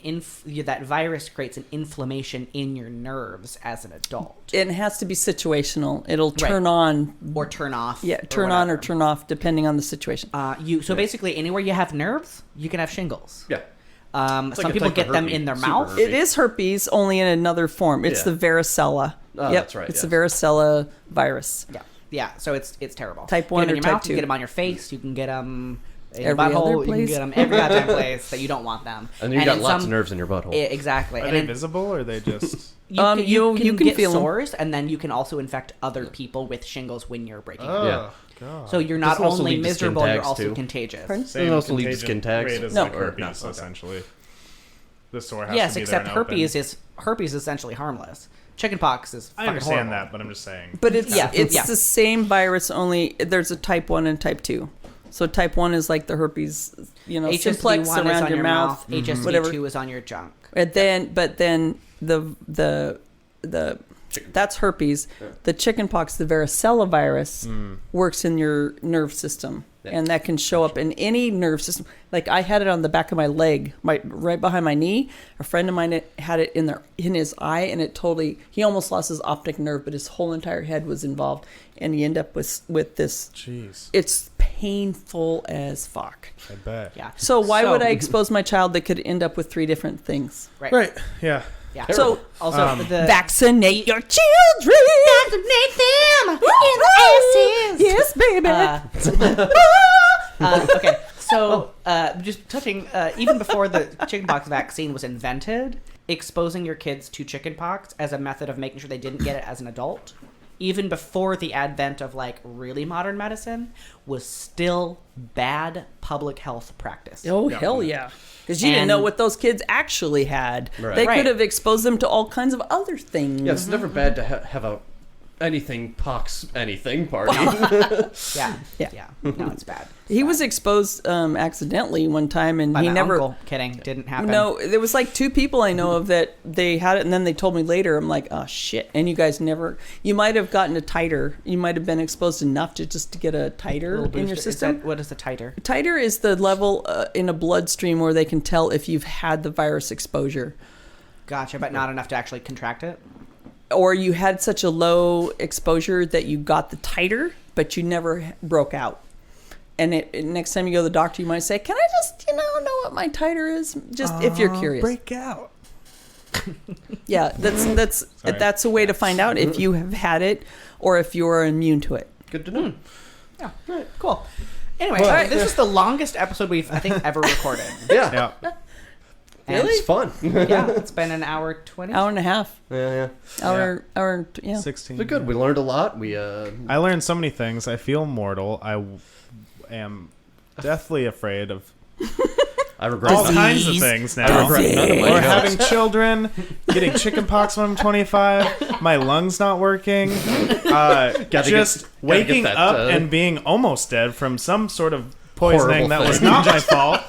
that virus creates an inflammation in your nerves as an adult, It has to be situational. It'll Right. turn on, or turn off. yeah, turn on or whatever. turn off depending on the situation. Basically anywhere you have nerves, you can have shingles. Yeah. Some like a people type get of them herpes, in their super mouth. herpes. It is herpes, only in another form. It's Yeah. the varicella. Oh, Yep, that's right, It's yes. the varicella virus. Yeah. So it's terrible. Type You 1 get 'em in or your type mouth, 2. You can get them on your face. You can get them in Every your butthole. other You can place. get them every goddamn place that you don't want them. And you got in lots of nerves in your butthole. Exactly. Are And they in- visible or are they just? you can can get feel 'em. sores, and then you can also infect other people with shingles when you're breaking Oh, it. Yeah. God. So you're not Doesn't also only lead to skin miserable, you're tags, also too. contagious. Pardon? Same also lead to contagion skin tags? rate as No. like Or herpes, no, okay. essentially. The sore has Yes, to be except there and open. herpes is essentially harmless. Chickenpox is I fucking understand horrible. that, but I'm just saying. But it's Yeah, it's yeah. the same virus, only there's a type 1 and type 2. So type 1 is like the herpes, simplex HSV1 is around on your mouth. HSV2 whatever. is on your junk. And then the that's herpes. The chickenpox, the varicella virus, works in your nerve system, Yeah. and that can show up in any nerve system. Like I had it on the back of my leg, right behind my knee. A friend of mine had it in his eye, and he almost lost his optic nerve, but his whole entire head was involved, and he ended up with this. Jeez, It's painful as fuck. I bet. Yeah. So why would I expose my child that could end up with 3 different things? Right. Yeah. Yeah. So also the vaccinate your children. vaccinate them in the asses. Yes, baby. Okay, so just touching, even before the chickenpox vaccine was invented, exposing your kids to chickenpox as a method of making sure they didn't get it as an adult, even before the advent of like really modern medicine, was still bad public health practice. Oh, hell yeah. Because you didn't And- know what those kids actually had. Right. They Right. could have exposed them to all kinds of other things. Yeah, it's never bad to have a anything pox anything party. Yeah, Yeah. yeah. No, it's bad. He was exposed accidentally one time, and By he my never. uncle. Kidding, didn't happen. No, there was like 2 people I know of that they had it, and then they told me later. I'm like, oh shit! And you guys never. You might have gotten a titer. You might have been exposed enough to get a titer Little in your booster. system. What is the titer? Titer is the level in a bloodstream where they can tell if you've had the virus exposure, Gotcha, but not enough to actually contract it. or you had such a low exposure that you got the titer, but you never broke out. And next time you go to the doctor, you might say, "Can I just, know what my titer is?" Just if you're curious. Break out. Yeah, that's a way to find out if you have had it or if you're immune to it. Good to know. Yeah, right, cool. Anyway, Well, all right, this is the longest episode we've, I think, ever recorded. Yeah. Yeah. And It's fun. yeah, it's been an hour 20. Hour and a half. Yeah. Yeah. 16. But good. We learned a lot. I learned so many things. I feel mortal. I am deathly afraid of I regret all none. kinds of things now. I regret none of my Or jokes. having children, getting chicken pox when I'm 25, my lungs not working, just waking that, up and being almost dead from some sort of poisoning horrible that was thing. not my fault.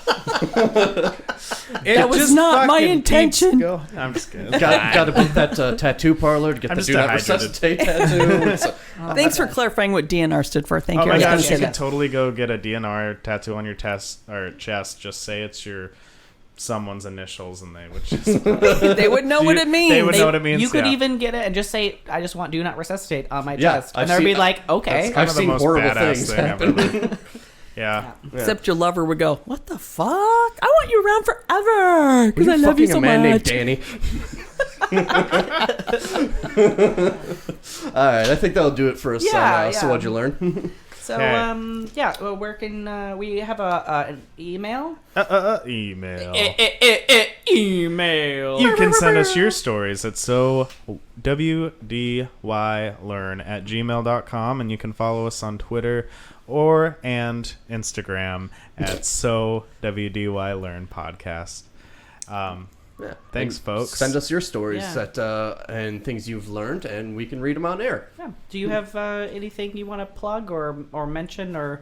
That was just not my fucking intention. keeps go- I'm just kidding. Got to beat that tattoo parlor to get I'm the just do not dehydrated. resuscitate tattoo. It's Thanks for clarifying what DNR stood for. Thank Oh you. I my was gonna gosh, say you could that. totally go get a DNR tattoo on your chest. Just say it's your someone's initials, and they would just They would know what it means. They would know what it means. You could yeah. even get it and just say, "I just want do not resuscitate on my Yeah, chest," I've and they'd be seen- like, "Okay." That's kind I've of the seen most horrible badass things thing I've ever. Yeah. Except your lover would go, "What the fuck? I want you around forever because I love you so a man much." named Danny. All right, I think that'll do it for us. Yeah, So yeah. what'd you learn? So, Okay. yeah, well, where can we have an email? Email. Email. You can send us your stories at wdylearn@gmail.com, and you can follow us on Twitter and Instagram at wdylearn podcast. Yeah. Thanks, And folks. Send us your stories Yeah. and things you've learned, and we can read them on air. Yeah. Do you have anything you want to plug or mention or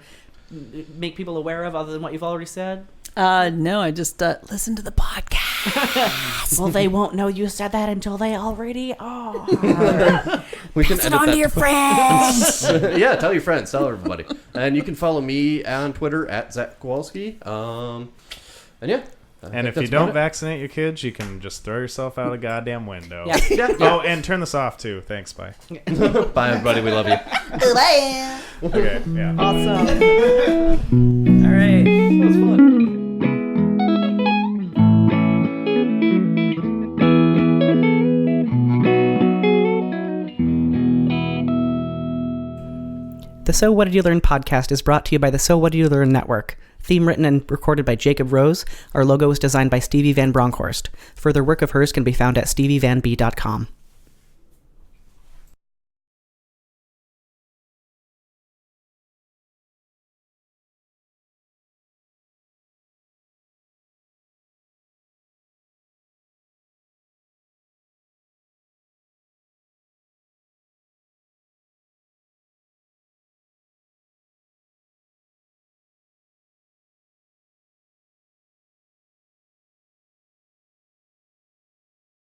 make people aware of other than what you've already said? No, I just listen to the podcast. Well, they won't know you said that until they already are. We can Pass it edit on that. to your friends. Yeah, tell your friends, tell everybody, and you can follow me on Twitter at Zach Kowalski. And yeah. I And think if you that's don't about it. vaccinate your kids, you can just throw yourself out a goddamn window. Yeah. Oh, and turn this off too. Thanks. Bye. Bye, everybody. We love you. Okay. Yeah. Awesome. All right. That was fun. The So What Did You Learn podcast is brought to you by the So What Did You Learn Network. Theme written and recorded by Jacob Rose. Our logo was designed by Stevie Van Bronckhorst. Further work of hers can be found at stevievanb.com.